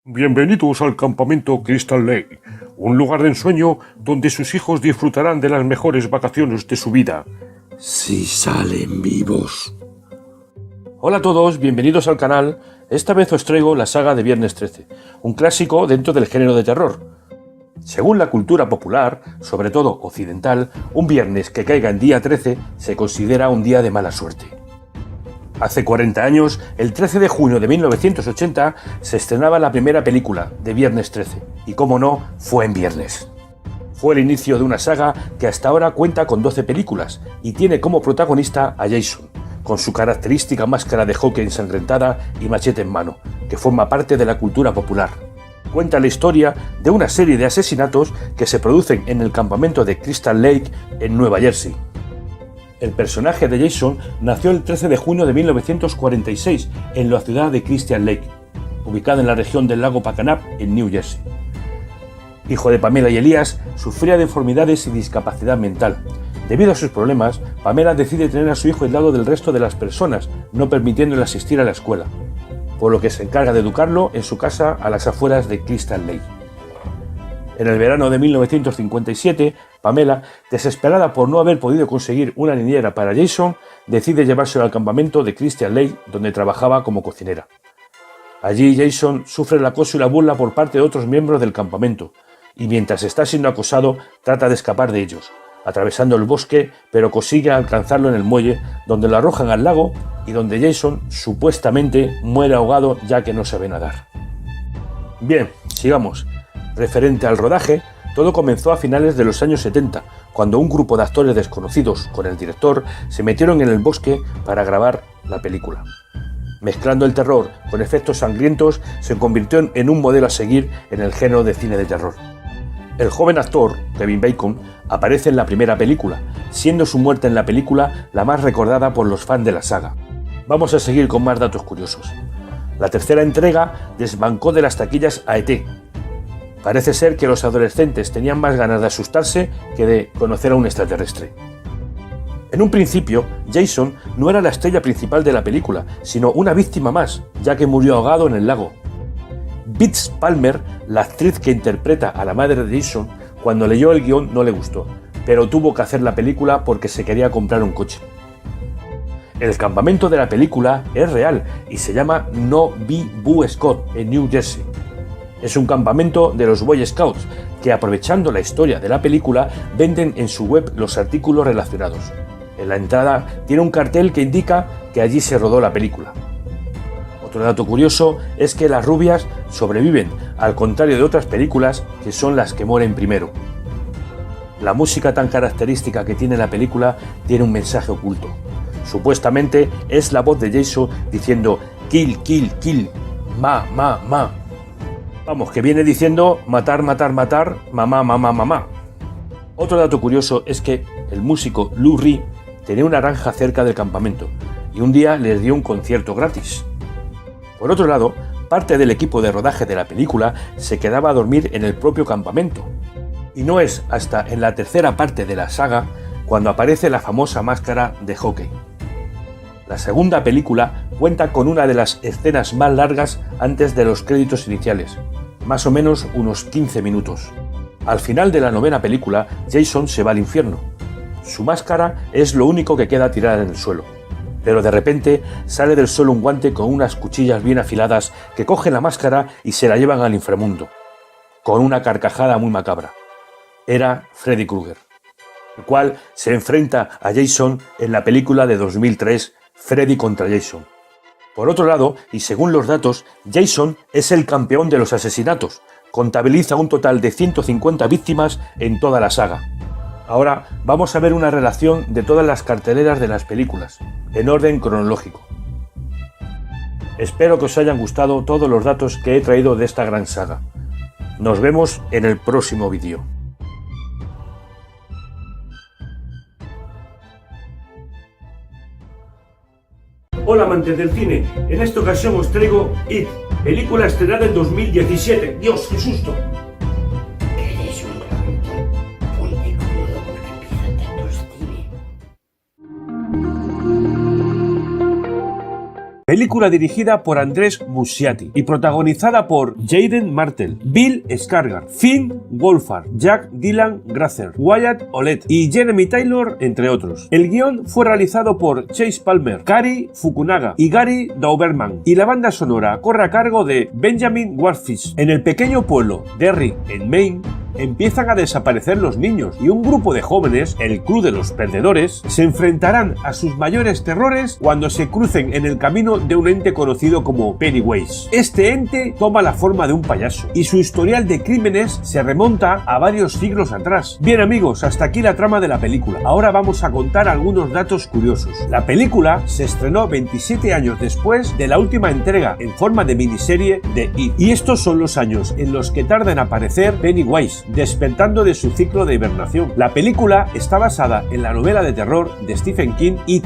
Bienvenidos al campamento Crystal Lake, un lugar de ensueño donde sus hijos disfrutarán de las mejores vacaciones de su vida. Si salen vivos. Hola a todos, bienvenidos al canal. Esta vez os traigo la saga de Viernes 13, un clásico dentro del género de terror. Según la cultura popular, sobre todo occidental, un viernes que caiga en día 13 se considera un día de mala suerte. Hace 40 años, el 13 de junio de 1980, se estrenaba la primera película de Viernes 13, y como no, fue en viernes. Fue el inicio de una saga que hasta ahora cuenta con 12 películas y tiene como protagonista a Jason, con su característica máscara de hockey ensangrentada y machete en mano, que forma parte de la cultura popular. Cuenta la historia de una serie de asesinatos que se producen en el campamento de Crystal Lake en Nueva Jersey. El personaje de Jason nació el 13 de junio de 1946 en la ciudad de Crystal Lake, ubicada en la región del lago Packanack en New Jersey. Hijo de Pamela y Elías, sufría de enfermedades y discapacidad mental. Debido a sus problemas, Pamela decide tener a su hijo aislado del resto de las personas, no permitiéndole asistir a la escuela, por lo que se encarga de educarlo en su casa a las afueras de Crystal Lake. En el verano de 1957, Pamela, desesperada por no haber podido conseguir una niñera para Jason, decide llevárselo al campamento de Crystal Lake, donde trabajaba como cocinera. Allí Jason sufre el acoso y la burla por parte de otros miembros del campamento, y mientras está siendo acosado, trata de escapar de ellos, atravesando el bosque, pero consigue alcanzarlo en el muelle, donde lo arrojan al lago y donde Jason supuestamente muere ahogado ya que no sabe nadar. Bien, sigamos. Referente al rodaje, todo comenzó a finales de los años 70, cuando un grupo de actores desconocidos con el director se metieron en el bosque para grabar la película. Mezclando el terror con efectos sangrientos, se convirtió en un modelo a seguir en el género de cine de terror. El joven actor, Kevin Bacon, aparece en la primera película, siendo su muerte en la película la más recordada por los fans de la saga. Vamos a seguir con más datos curiosos. La tercera entrega desbancó de las taquillas a E.T. Parece ser que los adolescentes tenían más ganas de asustarse que de conocer a un extraterrestre. En un principio, Jason no era la estrella principal de la película, sino una víctima más, ya que murió ahogado en el lago. Beth Palmer, la actriz que interpreta a la madre de Jason, cuando leyó el guión no le gustó, pero tuvo que hacer la película porque se quería comprar un coche. El campamento de la película es real y se llama Novi Scott en New Jersey. Es un campamento de los Boy Scouts que, aprovechando la historia de la película, venden en su web los artículos relacionados. En la entrada tiene un cartel que indica que allí se rodó la película. Otro dato curioso es que las rubias sobreviven, al contrario de otras películas que son las que mueren primero. La música tan característica que tiene la película tiene un mensaje oculto. Supuestamente es la voz de Jason diciendo "kill, kill, kill, ma, ma, ma". Vamos, que viene diciendo matar, matar, matar, mamá, mamá, mamá. Otro dato curioso es que el músico Lou Reed tenía una granja cerca del campamento y un día les dio un concierto gratis. Por otro lado, parte del equipo de rodaje de la película se quedaba a dormir en el propio campamento. Y no es hasta en la tercera parte de la saga cuando aparece la famosa máscara de hockey. La segunda película cuenta con una de las escenas más largas antes de los créditos iniciales, más o menos unos 15 minutos. Al final de la novena película, Jason se va al infierno. Su máscara es lo único que queda tirada en el suelo, pero de repente sale del suelo un guante con unas cuchillas bien afiladas que cogen la máscara y se la llevan al inframundo, con una carcajada muy macabra. Era Freddy Krueger, el cual se enfrenta a Jason en la película de 2003, Freddy contra Jason. Por otro lado, y según los datos, Jason es el campeón de los asesinatos. Contabiliza un total de 150 víctimas en toda la saga. Ahora vamos a ver una relación de todas las carteleras de las películas, en orden cronológico. Espero que os hayan gustado todos los datos que he traído de esta gran saga. Nos vemos en el próximo vídeo. Hola amantes del cine, en esta ocasión os traigo It, película estrenada en 2017. ¡Dios, qué susto! Eres un tonto. Ponte cómodo porque empieza tanto cine. película dirigida por Andrés Muschietti y protagonizada por Jaden Martell, Bill Skarsgård, Finn Wolfhard, Jack Dylan Grazer, Wyatt Oleff y Jeremy Taylor, entre otros. El guión fue realizado por Chase Palmer, Kari Fukunaga y Gary Dauberman, y la banda sonora corre a cargo de Benjamin Wallfisch. En el pequeño pueblo Derry, en Maine, empiezan a desaparecer los niños y un grupo de jóvenes, el Club de los Perdedores, se enfrentarán a sus mayores terrores cuando se crucen en el camino de un ente conocido como Pennywise. Este ente toma la forma de un payaso y su historial de crímenes se remonta a varios siglos atrás. Bien amigos, hasta aquí la trama de la película. Ahora vamos a contar algunos datos curiosos. La película se estrenó 27 años después de la última entrega en forma de miniserie de It, y estos son los años en los que tarda en aparecer Pennywise, despertando de su ciclo de hibernación. La película está basada en la novela de terror de Stephen King, It,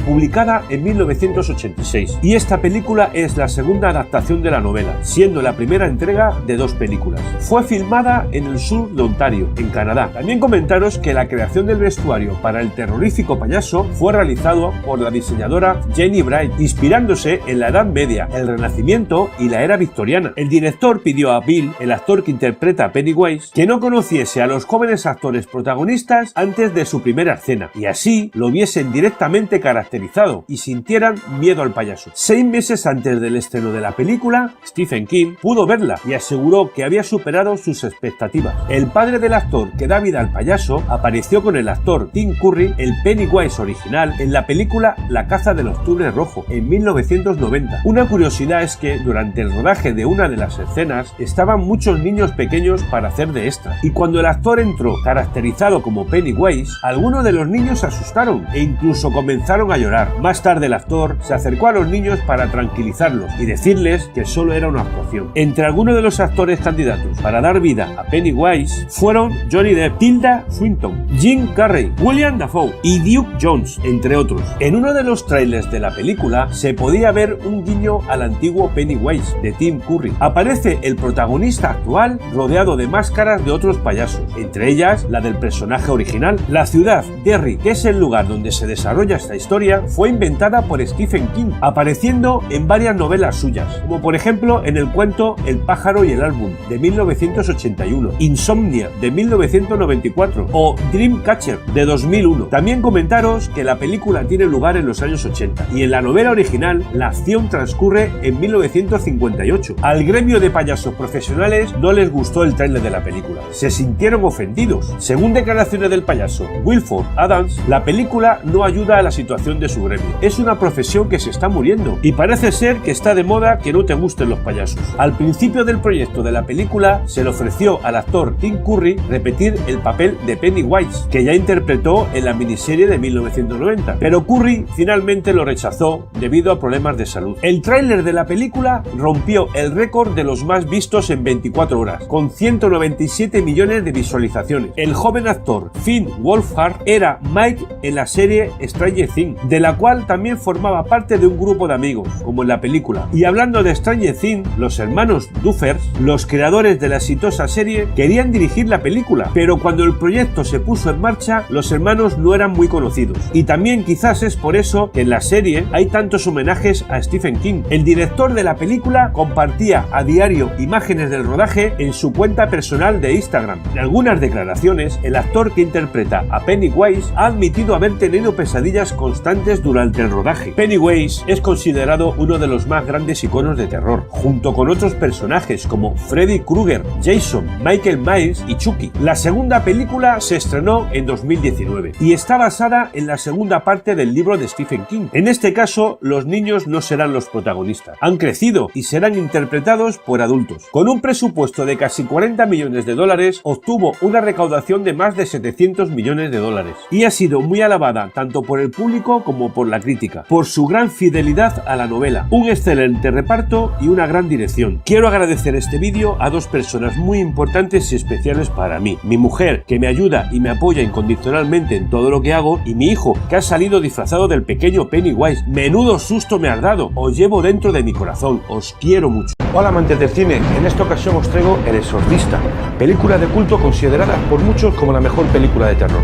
publicada en 1986, y esta película es la segunda adaptación de la novela, siendo la primera entrega de 2 películas. Fue filmada en el sur de Ontario, en Canadá. También comentaros que la creación del vestuario para el terrorífico payaso fue realizado por la diseñadora Jenny Bright, inspirándose en la Edad Media, el Renacimiento y la era victoriana. El director pidió a Bill, el actor que interpreta a Pennywise, que no conociese a los jóvenes actores protagonistas antes de su primera escena, y así lo viesen directamente caracterizado y sintieran miedo al payaso. 6 meses antes del estreno de la película, Stephen King pudo verla y aseguró que había superado sus expectativas. El padre del actor que da vida al payaso apareció con el actor Tim Curry, el Pennywise original, en la película La caza del octubre rojo, en 1990. Una curiosidad es que durante el rodaje de una de las escenas estaban muchos niños pequeños para hacer de extra, y cuando el actor entró caracterizado como Pennywise, algunos de los niños se asustaron e incluso comenzaron a llorar. Más tarde el actor se acercó a los niños para tranquilizarlos y decirles que solo era una actuación. Entre algunos de los actores candidatos para dar vida a Pennywise fueron Johnny Depp, Tilda Swinton, Jim Carrey, William Dafoe y Duke Jones, entre otros. En uno de los trailers de la película se podía ver un guiño al antiguo Pennywise de Tim Curry. Aparece el protagonista actual rodeado de máscaras de otros payasos, entre ellas la del personaje original. La ciudad Derry, que es el lugar donde se desarrolla esta historia, fue inventada por Stephen King, apareciendo en varias novelas suyas, como por ejemplo en el cuento El pájaro y el álbum de 1981, Insomnia de 1994 o Dreamcatcher de 2001. También comentaros que la película tiene lugar en los años 80 y en la novela original la acción transcurre en 1958. Al gremio de payasos profesionales no les gustó el tráiler de la película, se sintieron ofendidos. Según declaraciones del payaso Wilford Adams, la película no ayuda a la situación de su gremio. Es una profesión que se está muriendo y parece ser que está de moda que no te gusten los payasos. Al principio del proyecto de la película se le ofreció al actor Tim Curry repetir el papel de Pennywise, que ya interpretó en la miniserie de 1990, pero Curry finalmente lo rechazó debido a problemas de salud. El tráiler de la película rompió el récord de los más vistos en 24 horas, con 197 millones de visualizaciones. El joven actor Finn Wolfhard era Mike en la serie Stranger Things, de la cual también formaba parte de un grupo de amigos, como en la película. Y hablando de Stranger Things, los hermanos Duffer, los creadores de la exitosa serie, querían dirigir la película, pero cuando el proyecto se puso en marcha, los hermanos no eran muy conocidos. Y también quizás es por eso que en la serie hay tantos homenajes a Stephen King. El director de la película compartía a diario imágenes del rodaje en su cuenta personal de Instagram. En algunas declaraciones, el actor que interpreta a Pennywise ha admitido haber tenido pesadillas constantes durante el rodaje. Pennywise es considerado uno de los más grandes iconos de terror, junto con otros personajes como Freddy Krueger, Jason, Michael Myers y Chucky. La segunda película se estrenó en 2019 y está basada en la segunda parte del libro de Stephen King. En este caso, los niños no serán los protagonistas. Han crecido y serán interpretados por adultos. Con un presupuesto de casi 40 millones de dólares, obtuvo una recaudación de más de 700 millones de dólares y ha sido muy alabada tanto por el público como por la crítica, por su gran fidelidad a la novela, un excelente reparto y una gran dirección. Quiero agradecer este vídeo a 2 personas muy importantes y especiales para mí: mi mujer, que me ayuda y me apoya incondicionalmente en todo lo que hago, y mi hijo, que ha salido disfrazado del pequeño Pennywise. Menudo susto me has dado, os llevo dentro de mi corazón, os quiero mucho. Hola amantes del cine, en esta ocasión os traigo El Exorcista, película de culto considerada por muchos como la mejor película de terror.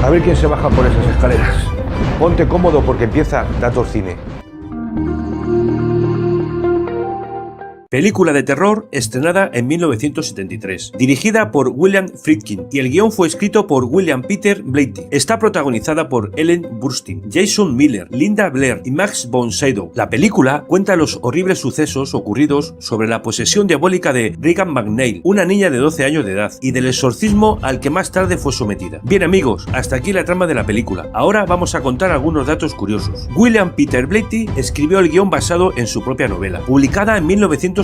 A ver quién se baja por esas escaleras. Ponte cómodo porque empieza Datos Cine. película de terror estrenada en 1973, dirigida por William Friedkin, y el guión fue escrito por William Peter Blatty. Está protagonizada por Ellen Burstyn, Jason Miller, Linda Blair y Max von Sydow. La película cuenta los horribles sucesos ocurridos sobre la posesión diabólica de Regan McNeil, una niña de 12 años de edad, y del exorcismo al que más tarde fue sometida. Bien amigos, hasta aquí la trama de la película. Ahora vamos a contar algunos datos curiosos. William Peter Blatty escribió el guión basado en su propia novela, publicada en 1971.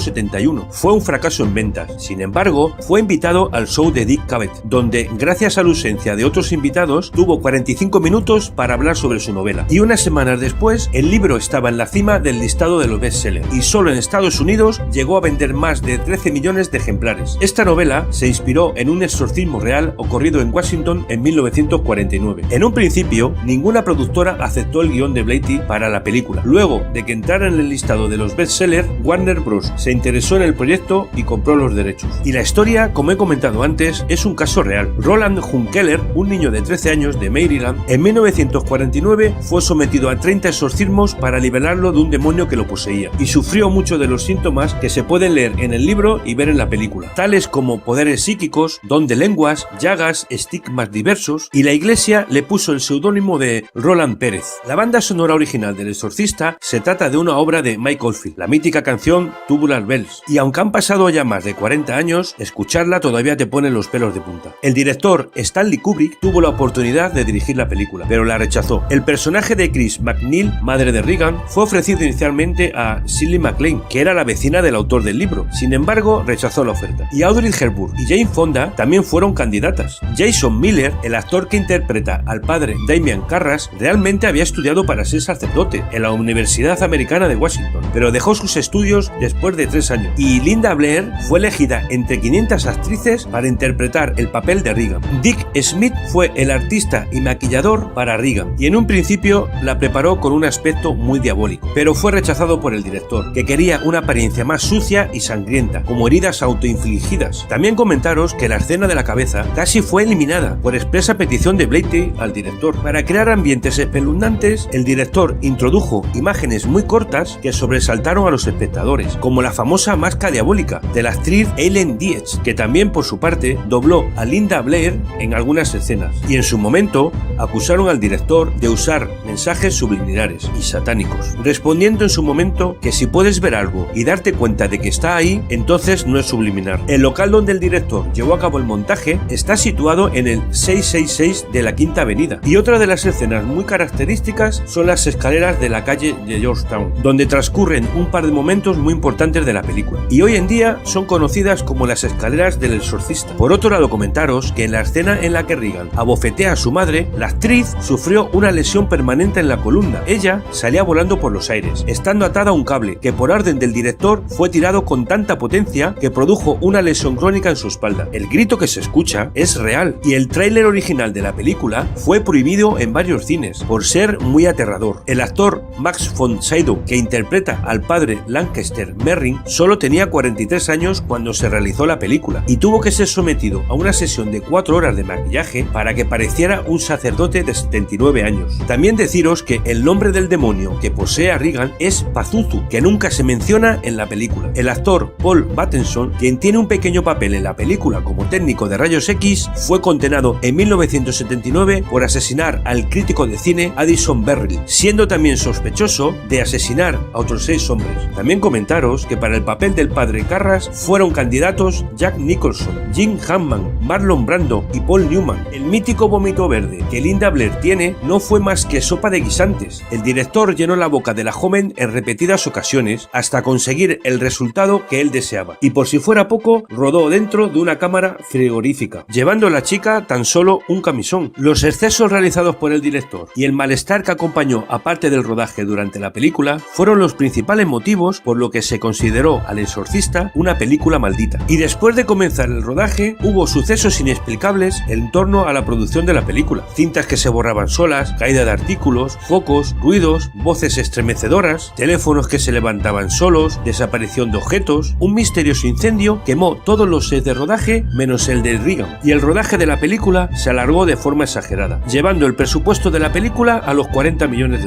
Fue un fracaso en ventas. Sin embargo, fue invitado al show de Dick Cavett, donde, gracias a la ausencia de otros invitados, tuvo 45 minutos para hablar sobre su novela. Y unas semanas después, el libro estaba en la cima del listado de los bestsellers, y solo en Estados Unidos llegó a vender más de 13 millones de ejemplares. Esta novela se inspiró en un exorcismo real ocurrido en Washington en 1949. En un principio, ninguna productora aceptó el guión de Blatty para la película. Luego de que entrara en el listado de los bestsellers, Warner Bros. Se interesó en el proyecto y compró los derechos. Y la historia, como he comentado antes, es un caso real. Roland Hunkeler, un niño de 13 años de Maryland, en 1949 fue sometido a 30 exorcismos para liberarlo de un demonio que lo poseía, y sufrió muchos de los síntomas que se pueden leer en el libro y ver en la película, tales como poderes psíquicos, don de lenguas, llagas, estigmas diversos, y la iglesia le puso el seudónimo de Roland Pérez. La banda sonora original del exorcista se trata de una obra de Mike Oldfield, la mítica canción Tubular Bells, y aunque han pasado ya más de 40 años, escucharla todavía te pone los pelos de punta. El director Stanley Kubrick tuvo la oportunidad de dirigir la película, pero la rechazó. El personaje de Chris McNeil, madre de Regan, fue ofrecido inicialmente a Shirley MacLaine, que era la vecina del autor del libro. Sin embargo, rechazó la oferta. Y Audrey Hepburn y Jane Fonda también fueron candidatas. Jason Miller, el actor que interpreta al padre Damian Carras, realmente había estudiado para ser sacerdote en la Universidad Americana de Washington, pero dejó sus estudios después de 3 años. Y Linda Blair fue elegida entre 500 actrices para interpretar el papel de Regan. Dick Smith fue el artista y maquillador para Regan, y en un principio la preparó con un aspecto muy diabólico, pero fue rechazado por el director, que quería una apariencia más sucia y sangrienta, como heridas autoinfligidas. También comentaros que la escena de la cabeza casi fue eliminada por expresa petición de Blatty al director. Para crear ambientes espeluznantes, el director introdujo imágenes muy cortas que sobresaltaron a los espectadores, como la famosa máscara diabólica de la actriz Ellen Dietz, que también por su parte dobló a Linda Blair en algunas escenas, y en su momento acusaron al director de usar mensajes subliminales y satánicos, respondiendo en su momento que si puedes ver algo y darte cuenta de que está ahí, entonces no es subliminar. El local donde el director llevó a cabo el montaje está situado en el 666 de la Quinta Avenida, y otra de las escenas muy características son las escaleras de la calle de Georgetown, donde transcurren un par de momentos muy importantes de la película, y hoy en día son conocidas como las escaleras del exorcista. Por otro lado, comentaros que en la escena en la que Regan abofetea a su madre, la actriz sufrió una lesión permanente en la columna. Ella salía volando por los aires, estando atada a un cable que por orden del director fue tirado con tanta potencia que produjo una lesión crónica en su espalda. El grito que se escucha es real, y el tráiler original de la película fue prohibido en varios cines por ser muy aterrador. El actor Max von Sydow, que interpreta al padre Lancaster Merrin, solo tenía 43 años cuando se realizó la película, y tuvo que ser sometido a una sesión de 4 horas de maquillaje para que pareciera un sacerdote de 79 años. También deciros que el nombre del demonio que posee a Regan es Pazuzu, que nunca se menciona en la película. El actor Paul Battenson, quien tiene un pequeño papel en la película como técnico de rayos X, fue condenado en 1979 por asesinar al crítico de cine Addison Berrill, siendo también sospechoso de asesinar a otros 6 hombres. También comentaros que para el papel del padre Carras fueron candidatos Jack Nicholson, Jim Hammond, Marlon Brando y Paul Newman. El mítico vómito verde que Linda Blair tiene no fue más que sopa de guisantes. El director llenó la boca de la joven en repetidas ocasiones hasta conseguir el resultado que él deseaba, y por si fuera poco, rodó dentro de una cámara frigorífica, llevando a la chica tan solo un camisón. Los excesos realizados por el director y el malestar que acompañó a parte del rodaje durante la película fueron los principales motivos por lo que se consideró al exorcista una película maldita. Y después de comenzar el rodaje, hubo sucesos inexplicables en torno a la producción de la película: cintas que se borraban solas, caída de artículos, focos, ruidos, voces estremecedoras, teléfonos que se levantaban solos, desaparición de objetos. Un misterioso incendio quemó todos los sets de rodaje menos el de Regan, y el rodaje de la película se alargó de forma exagerada, llevando el presupuesto de la película a los $40 millones.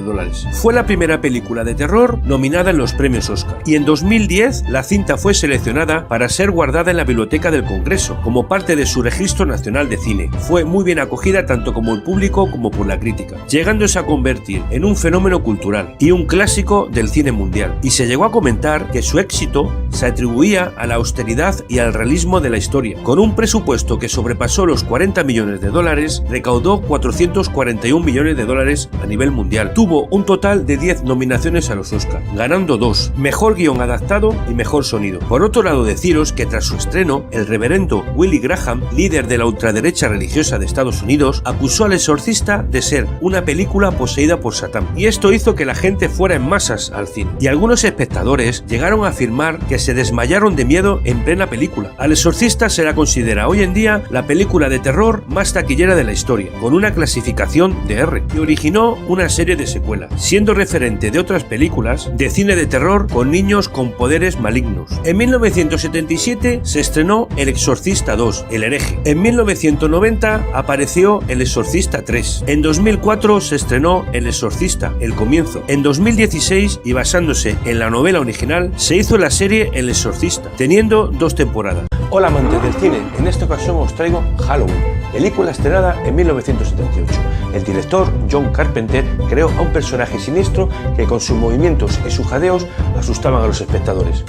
Fue la primera película de terror nominada en los premios Oscar, y en 2010 2010, la cinta fue seleccionada para ser guardada en la Biblioteca del Congreso, como parte de su Registro Nacional de Cine. Fue muy bien acogida tanto como el público como por la crítica, llegándose a convertir en un fenómeno cultural y un clásico del cine mundial. Y se llegó a comentar que su éxito se atribuía a la austeridad y al realismo de la historia. Con un presupuesto que sobrepasó los 40 millones de dólares, recaudó 441 millones de dólares a nivel mundial. Tuvo un total de 10 nominaciones a los Oscar, ganando 2, mejor guión adaptado y mejor sonido. Por otro lado, deciros que tras su estreno, el reverendo Willie Graham, líder de la ultraderecha religiosa de Estados Unidos, acusó al Exorcista de ser una película poseída por Satán, y esto hizo que la gente fuera en masas al cine, y algunos espectadores llegaron a afirmar que se desmayaron de miedo en plena película. Al Exorcista se la considera hoy en día la película de terror más taquillera de la historia, con una clasificación de R, y originó una serie de secuelas, siendo referente de otras películas de cine de terror con niños con poderes malignos. En 1977 se estrenó El Exorcista 2, El Hereje. En 1990 apareció El Exorcista 3. En 2004 se estrenó El Exorcista, El Comienzo. En 2016, y basándose en la novela original, se hizo la serie El Exorcista, teniendo 2 temporadas. Hola amantes del cine, en esta ocasión os traigo Halloween, película estrenada en 1978. El director John Carpenter creó a un personaje siniestro que con sus movimientos y sus jadeos asustaban a los espectadores.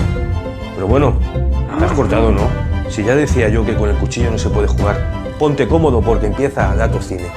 Pero bueno, te has cortado, ¿no? Si ya decía yo que con el cuchillo no se puede jugar. Ponte cómodo porque empieza Datos Cine.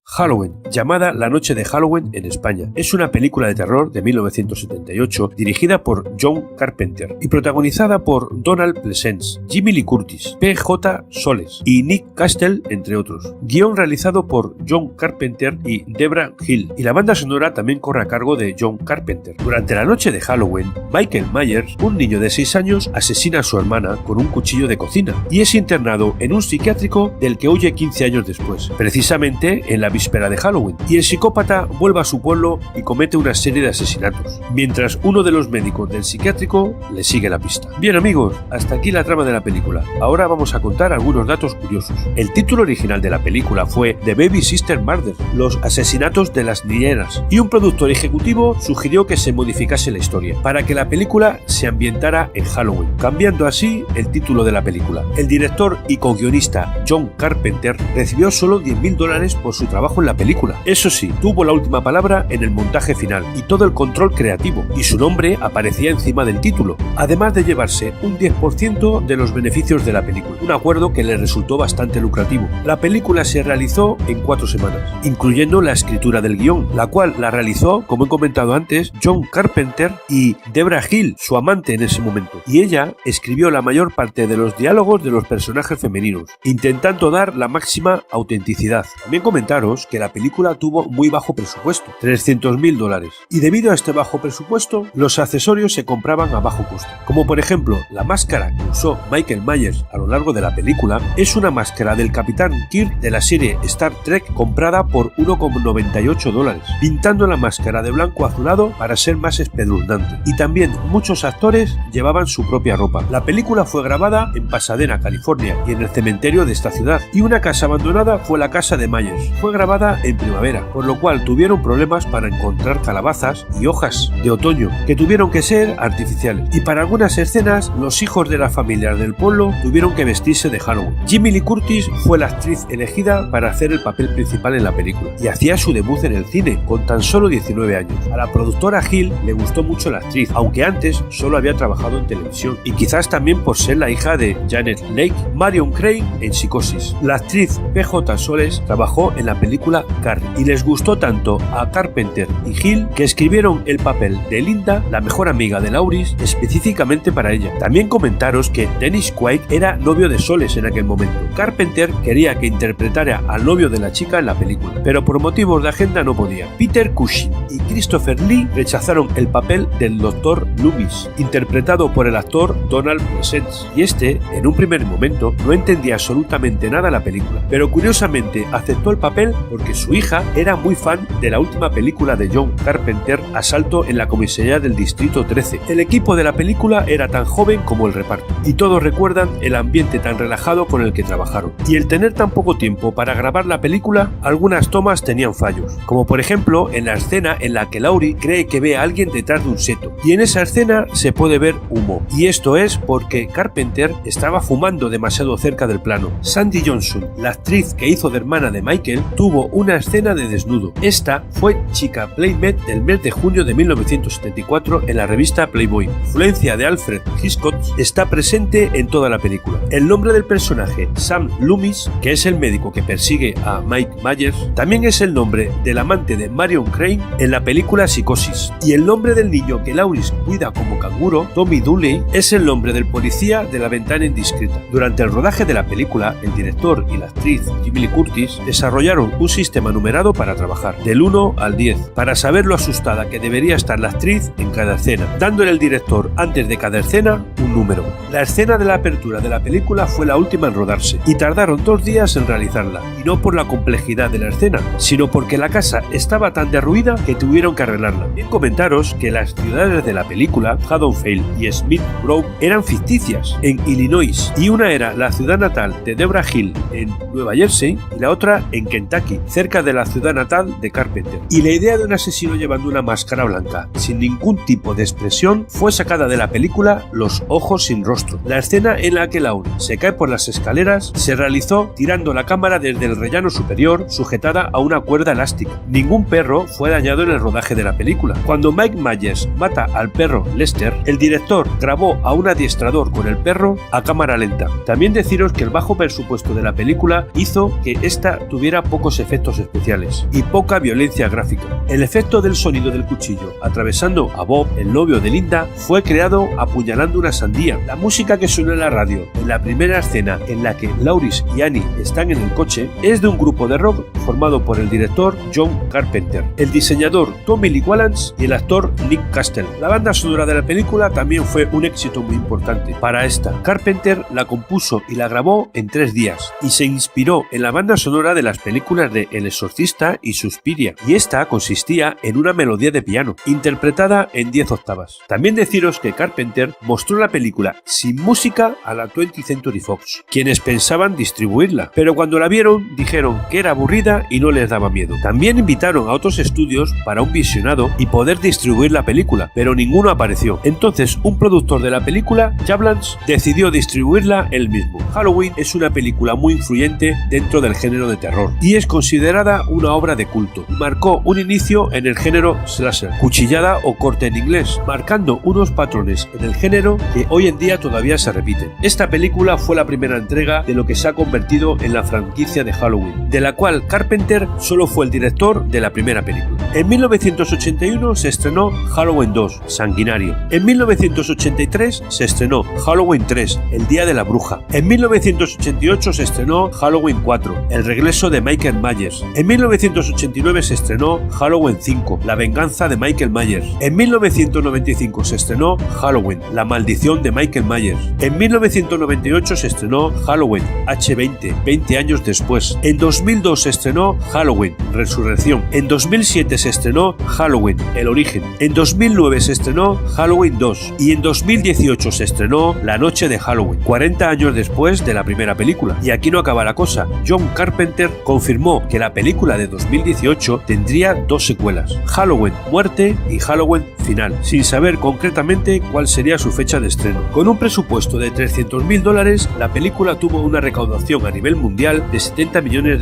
Halloween, llamada La Noche de Halloween en España, es una película de terror de 1978 dirigida por John Carpenter y protagonizada por Donald Pleasence, Jamie Lee Curtis, P.J. Soles y Nick Castle, entre otros. Guión realizado por John Carpenter y Debra Hill, y la banda sonora también corre a cargo de John Carpenter. Durante la noche de Halloween, Michael Myers, un niño de 6 años, asesina a su hermana con un cuchillo de cocina y es internado en un psiquiátrico del que huye 15 años después, precisamente en la víspera de Halloween, y el psicópata vuelve a su pueblo y comete una serie de asesinatos, mientras uno de los médicos del psiquiátrico le sigue la pista. Bien amigos, hasta aquí la trama de la película. Ahora vamos a contar algunos datos curiosos. El título original de la película fue The Baby Sister Murder, los asesinatos de las niñeras, y un productor ejecutivo sugirió que se modificase la historia, para que la película se ambientara en Halloween, cambiando así el título de la película. El director y co-guionista John Carpenter recibió solo $10,000 por su trabajo en la película. Eso sí, tuvo la última palabra en el montaje final y todo el control creativo, y su nombre aparecía encima del título, además de llevarse un 10% de los beneficios de la película, un acuerdo que le resultó bastante lucrativo. La película se realizó en 4 semanas, incluyendo la escritura del guión, la cual la realizó, como he comentado antes, John Carpenter y Debra Hill, su amante en ese momento, y ella escribió la mayor parte de los diálogos de los personajes femeninos, intentando dar la máxima autenticidad. También comentaros que la película tuvo muy bajo presupuesto, $300,000, y debido a este bajo presupuesto, los accesorios se compraban a bajo coste, como por ejemplo la máscara que usó Michael Myers a lo largo de la película. Es una máscara del Capitán Kirk de la serie Star Trek comprada por $1,98, pintando la máscara de blanco azulado para ser más espeluznante, y también muchos actores llevaban su propia ropa. La película fue grabada en Pasadena, California, y en el cementerio de esta ciudad, y una casa abandonada fue la casa de Myers. Fue grabada en primavera, por lo cual tuvieron problemas para encontrar calabazas y hojas de otoño, que tuvieron que ser artificiales, y para algunas escenas los hijos de las familias del pueblo tuvieron que vestirse de Halloween. Jamie Lee Curtis fue la actriz elegida para hacer el papel principal en la película, y hacía su debut en el cine con tan solo 19 años. A la productora Hill le gustó mucho la actriz, aunque antes solo había trabajado en televisión, y quizás también por ser la hija de Janet Leigh, Marion Crane en Psicosis. La actriz P.J. Soles trabajó en la película Carrie, y les gustó tanto a Carpenter y Hill que escribieron el papel de Linda, la mejor amiga de Lauris, específicamente para ella. También comentaros que Dennis Quaid era novio de Soles en aquel momento. Carpenter quería que interpretara al novio de la chica en la película, pero por motivos de agenda no podía. Peter Cushing y Christopher Lee rechazaron el papel del Dr. Loomis, interpretado por el actor Donald Pleasence, y este, en un primer momento, no entendía absolutamente nada la película, pero curiosamente aceptó el papel porque su hija era muy fan de la última película de John Carpenter, Asalto en la comisaría del Distrito 13. El equipo de la película era tan joven como el reparto, y todos recuerdan el ambiente tan relajado con el que trabajaron. Y el tener tan poco tiempo para grabar la película, algunas tomas tenían fallos, como por ejemplo en la escena en la que Laurie cree que ve a alguien detrás de un seto, y en esa escena se puede ver humo, y esto es porque Carpenter estaba fumando demasiado cerca del plano. Sandy Johnson, la actriz que hizo de hermana de Michael, tuvo una escena de desnudo. Esta fue chica Playmate del mes de junio de 1974 en la revista Playboy. Influencia de Alfred Hitchcock está presente en toda la película. El nombre del personaje, Sam Loomis, que es el médico que persigue a Mike Myers, también es el nombre del amante de Marion Crane en la película Psicosis. Y el nombre del niño que Laurie cuida como canguro, Tommy Dooley, es el nombre del policía de la ventana indiscreta. Durante el rodaje de la película, el director y la actriz Jamie Lee Curtis desarrollaron un sistema numerado para trabajar, del 1 al 10, para saber lo asustada que debería estar la actriz en cada escena, dándole el director antes de cada escena un número. La escena de la apertura de la película fue la última en rodarse, y tardaron 2 días en realizarla, y no por la complejidad de la escena, sino porque la casa estaba tan derruida que tuvieron que arreglarla. Bien comentaros que las ciudades de la película, Haddonfield y Smith Grove, eran ficticias en Illinois, y una era la ciudad natal de Debra Hill en Nueva Jersey y la otra en Kentucky, cerca de la ciudad natal de Carpenter. Y la idea de un asesino llevando una máscara blanca, sin ningún tipo de expresión, fue sacada de la película Los ojos sin rostro. La escena en la que Laurie se cae por las escaleras se realizó tirando la cámara desde el rellano superior sujetada a una cuerda elástica. Ningún perro fue dañado en el rodaje de la película. Cuando Mike Myers mata al perro Lester, el director grabó a un adiestrador con el perro a cámara lenta. También deciros que el bajo presupuesto de la película hizo que esta tuviera pocos efectos especiales y poca violencia gráfica. El efecto del sonido del cuchillo atravesando a Bob, el novio de Linda, fue creado apuñalando una sandía. La música que suena en la radio en la primera escena en la que Laurie y Annie están en el coche es de un grupo de rock formado por el director John Carpenter, el diseñador Tommy Lee Wallace y el actor Nick Castle. La banda sonora de la película también fue un éxito muy importante. Para esta, Carpenter la compuso y la grabó en 3 días y se inspiró en la banda sonora de las películas de El Exorcista y Suspiria, y esta consistía en una melodía de piano interpretada en 10 octavas. También deciros que Carpenter mostró la película sin música a la 20th Century Fox, quienes pensaban distribuirla, pero cuando la vieron dijeron que era aburrida y no les daba miedo. También invitaron a otros estudios para un visionado y poder distribuir la película, pero ninguno apareció. Entonces un productor de la película, Jablans, decidió distribuirla él mismo. Halloween es una película muy influyente dentro del género de terror y es considerada una obra de culto. Marcó un inicio en el género slasher, cuchillada o corte en inglés, marcando unos patrones en el género que hoy en día todavía se repiten. Esta película fue la primera entrega de lo que se ha convertido en la franquicia de Halloween, de la cual Carpenter solo fue el director de la primera película. En 1981 se estrenó Halloween 2, Sanguinario. En 1983 se estrenó Halloween 3, El Día de la Bruja. En 1988 se estrenó Halloween 4, El Regreso de Michael Myers. En 1989 se estrenó Halloween 5, La Venganza de Michael Myers. En 1995 se estrenó Halloween, La Maldición de Michael Myers. En 1998 se estrenó Halloween, H20, 20 años después. En 2002 se estrenó Halloween, Resurrección. En 2007 se estrenó Halloween, El Origen. En 2009 se estrenó Halloween 2 y en 2018 se estrenó La Noche de Halloween, 40 años después de la primera película. Y aquí no acaba la cosa. John Carpenter confirmó que la película de 2018 tendría 2 secuelas, Halloween Muerte y Halloween Final, sin saber concretamente cuál sería su fecha de estreno. Con un presupuesto de $300.000, la película tuvo una recaudación a nivel mundial de $70 millones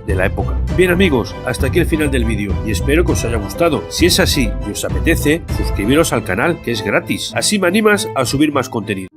de la época. Bien amigos, hasta aquí el final del vídeo y espero que os haya gustado. Si es así y os apetece, suscribiros al canal, que es gratis. Así me animas a subir más contenido.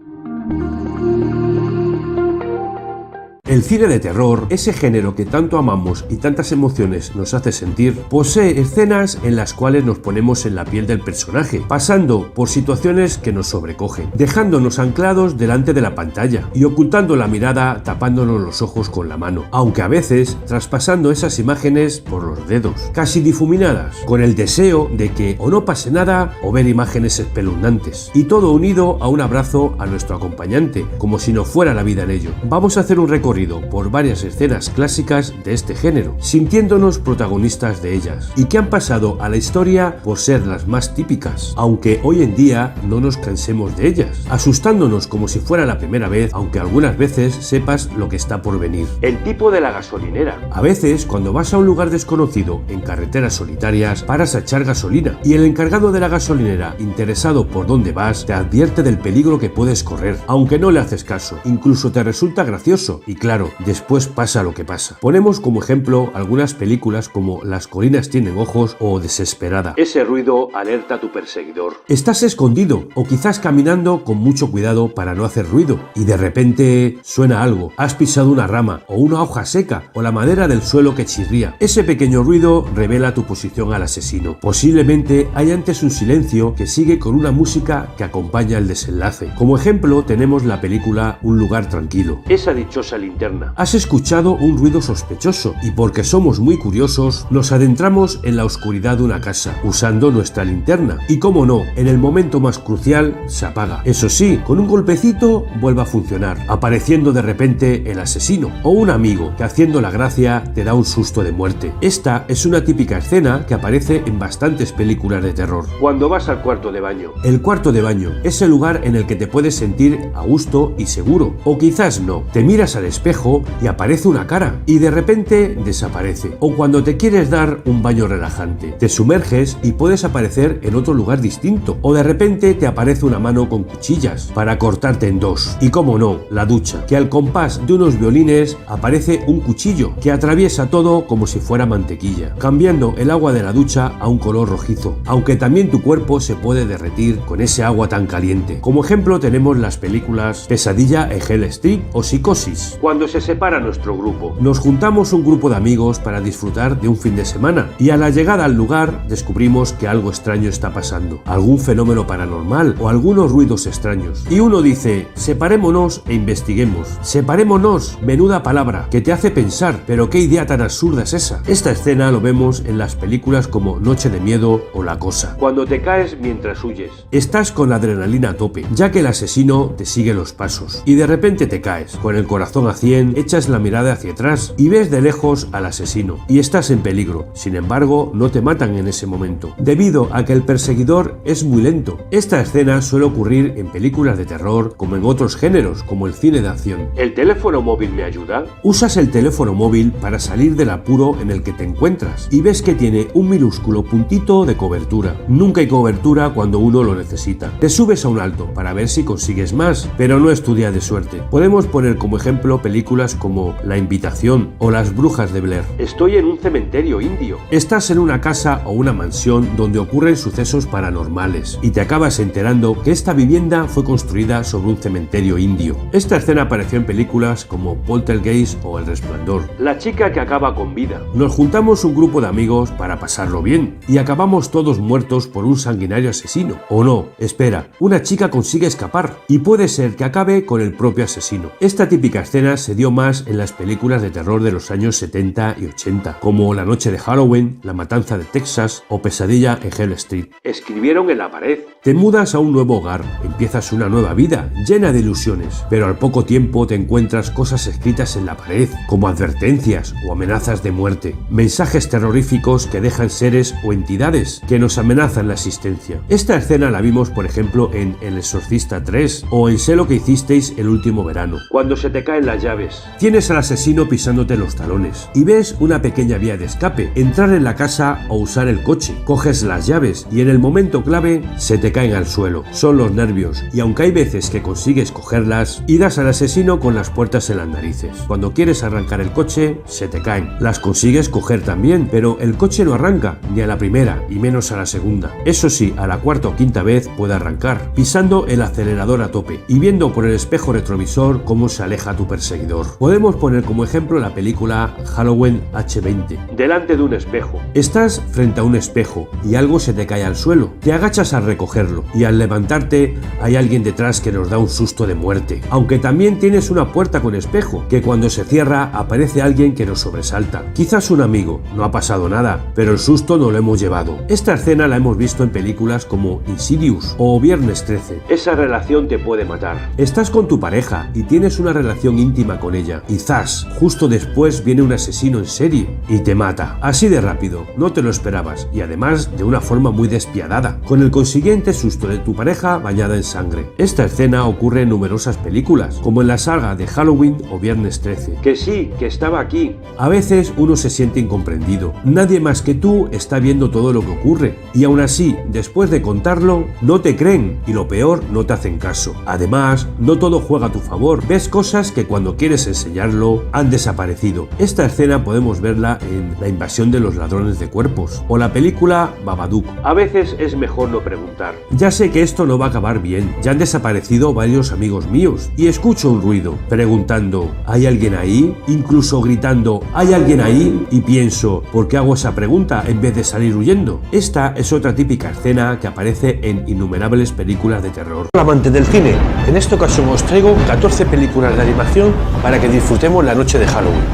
El cine de terror, ese género que tanto amamos y tantas emociones nos hace sentir, posee escenas en las cuales nos ponemos en la piel del personaje, pasando por situaciones que nos sobrecogen, dejándonos anclados delante de la pantalla y ocultando la mirada tapándonos los ojos con la mano, aunque a veces traspasando esas imágenes por los dedos, casi difuminadas, con el deseo de que o no pase nada o ver imágenes espeluznantes, y todo unido a un abrazo a nuestro acompañante, como si no fuera la vida en ello. Vamos a hacer un recorrido recorrido por varias escenas clásicas de este género, sintiéndonos protagonistas de ellas, y que han pasado a la historia por ser las más típicas, aunque hoy en día no nos cansemos de ellas, asustándonos como si fuera la primera vez, aunque algunas veces sepas lo que está por venir. El tipo de la gasolinera. A veces, cuando vas a un lugar desconocido en carreteras solitarias, paras a echar gasolina, y el encargado de la gasolinera, interesado por dónde vas, te advierte del peligro que puedes correr, aunque no le haces caso. Incluso te resulta gracioso, y claro, después pasa lo que pasa. Ponemos como ejemplo algunas películas como Las colinas tienen ojos o Desesperada. Ese ruido alerta a tu perseguidor. Estás escondido o quizás caminando con mucho cuidado para no hacer ruido, y de repente suena algo. Has pisado una rama o una hoja seca o la madera del suelo que chirría. Ese pequeño ruido revela tu posición al asesino. Posiblemente hay antes un silencio que sigue con una música que acompaña el desenlace. Como ejemplo tenemos la película Un lugar tranquilo. Esa dichosa linterna. Has escuchado un ruido sospechoso y porque somos muy curiosos nos adentramos en la oscuridad de una casa usando nuestra linterna y, como no, en el momento más crucial se apaga. Eso sí, con un golpecito vuelve a funcionar, apareciendo de repente el asesino o un amigo que, haciendo la gracia, te da un susto de muerte. Esta es una típica escena que aparece en bastantes películas de terror. Cuando vas al cuarto de baño. El cuarto de baño es el lugar en el que te puedes sentir a gusto y seguro, o quizás no. Te miras al espejo y aparece una cara y de repente desaparece. O cuando te quieres dar un baño relajante, te sumerges y puedes aparecer en otro lugar distinto, o de repente te aparece una mano con cuchillas para cortarte en dos. Y como no, la ducha, que al compás de unos violines aparece un cuchillo que atraviesa todo como si fuera mantequilla, cambiando el agua de la ducha a un color rojizo, aunque también tu cuerpo se puede derretir con ese agua tan caliente. Como ejemplo tenemos las películas Pesadilla en Hell Street o Psicosis. Cuando se separa nuestro grupo, nos juntamos un grupo de amigos para disfrutar de un fin de semana y a la llegada al lugar descubrimos que algo extraño está pasando, algún fenómeno paranormal o algunos ruidos extraños. Y uno dice, separémonos e investiguemos. Separémonos, menuda palabra, que te hace pensar, pero qué idea tan absurda es esa. Esta escena lo vemos en las películas como Noche de Miedo o La Cosa. Cuando te caes mientras huyes. Estás con la adrenalina a tope, ya que el asesino te sigue los pasos. Y de repente te caes, con el corazón a 100, echas la mirada hacia atrás y ves de lejos al asesino. Y estás en peligro. Sin embargo, no te matan en ese momento, debido a que el perseguidor es muy lento. Esta escena suele ocurrir en películas de terror como en otros géneros, como el cine de acción. ¿El teléfono móvil me ayuda? Usas el teléfono móvil para salir del apuro en el que te encuentras y ves que tiene un minúsculo puntito de cobertura. Nunca hay cobertura cuando uno lo necesita. Te subes a un alto para ver si consigues más, pero no es tu día de suerte. Podemos poner como ejemplo películas como La Invitación o Las Brujas de Blair. Estoy en un cementerio indio. Estás en una casa o una mansión donde ocurren sucesos paranormales y te acabas enterando que esta vivienda fue construida sobre un cementerio indio. Esta escena apareció en películas como Poltergeist o El Resplandor. La chica que acaba con vida. Nos juntamos un grupo de amigos para pasarlo bien y acabamos todos muertos por un sanguinario asesino. O no, espera, una chica consigue escapar y puede ser que acabe con el propio asesino. Esta típica escena se dio más en las películas de terror de los años 70 y 80, como La Noche de Halloween, La Matanza de Texas o Pesadilla en Hell Street. Escribieron en la pared. Te mudas a un nuevo hogar, empiezas una nueva vida, llena de ilusiones, pero al poco tiempo te encuentras cosas escritas en la pared, como advertencias o amenazas de muerte, mensajes terroríficos que dejan seres o entidades que nos amenazan la existencia. Esta escena la vimos, por ejemplo, en El Exorcista 3 o en Sé lo que hicisteis el último verano. Cuando se te caen las llaves, tienes al asesino pisándote los talones y ves una pequeña vía de escape, entrar en la casa o usar el coche. Coges las llaves y en el momento clave se te caen al suelo. Son los nervios y aunque hay veces que consigues cogerlas y das al asesino con las puertas en las narices. Cuando quieres arrancar el coche, se te caen. Las consigues coger también, pero el coche no arranca, ni a la primera y menos a la segunda. Eso sí, a la cuarta o quinta vez puede arrancar, pisando el acelerador a tope y viendo por el espejo retrovisor cómo se aleja tu perseguidor. Podemos poner como ejemplo la película Halloween H20. Delante de un espejo. Estás frente a un espejo y algo se te cae al suelo. Te agachas a recogerlo y al levantarte hay alguien detrás que nos da un susto de muerte. Aunque también tienes una puerta con espejo, que cuando se cierra aparece alguien que nos sobresalta. Quizás un amigo, no ha pasado nada, pero el susto no lo hemos llevado. Esta escena la hemos visto en películas como Insidious o Viernes 13. Esa relación te puede matar. Estás con tu pareja y tienes una relación íntima encima con ella y ¡zas! Justo después viene un asesino en serie y te mata. Así de rápido, no te lo esperabas y además de una forma muy despiadada, con el consiguiente susto de tu pareja bañada en sangre. Esta escena ocurre en numerosas películas, como en la saga de Halloween o Viernes 13. Que sí, que estaba aquí. A veces uno se siente incomprendido. Nadie más que tú está viendo todo lo que ocurre y aún así, después de contarlo, no te creen y lo peor, no te hacen caso. Además, no todo juega a tu favor. Ves cosas que cuando quieres enseñarlo han desaparecido. Esta escena podemos verla en La invasión de los ladrones de cuerpos o la película Babadook. A veces es mejor no preguntar. Ya sé que esto no va a acabar bien. Ya han desaparecido varios amigos míos y escucho un ruido, preguntando ¿hay alguien ahí? Incluso gritando ¿hay alguien ahí? Y pienso ¿por qué hago esa pregunta en vez de salir huyendo? Esta es otra típica escena que aparece en innumerables películas de terror. Amante del cine, en esta ocasión os traigo 14 películas de animación para que disfrutemos la noche de Halloween.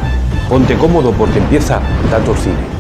Ponte cómodo porque empieza Datos Cine.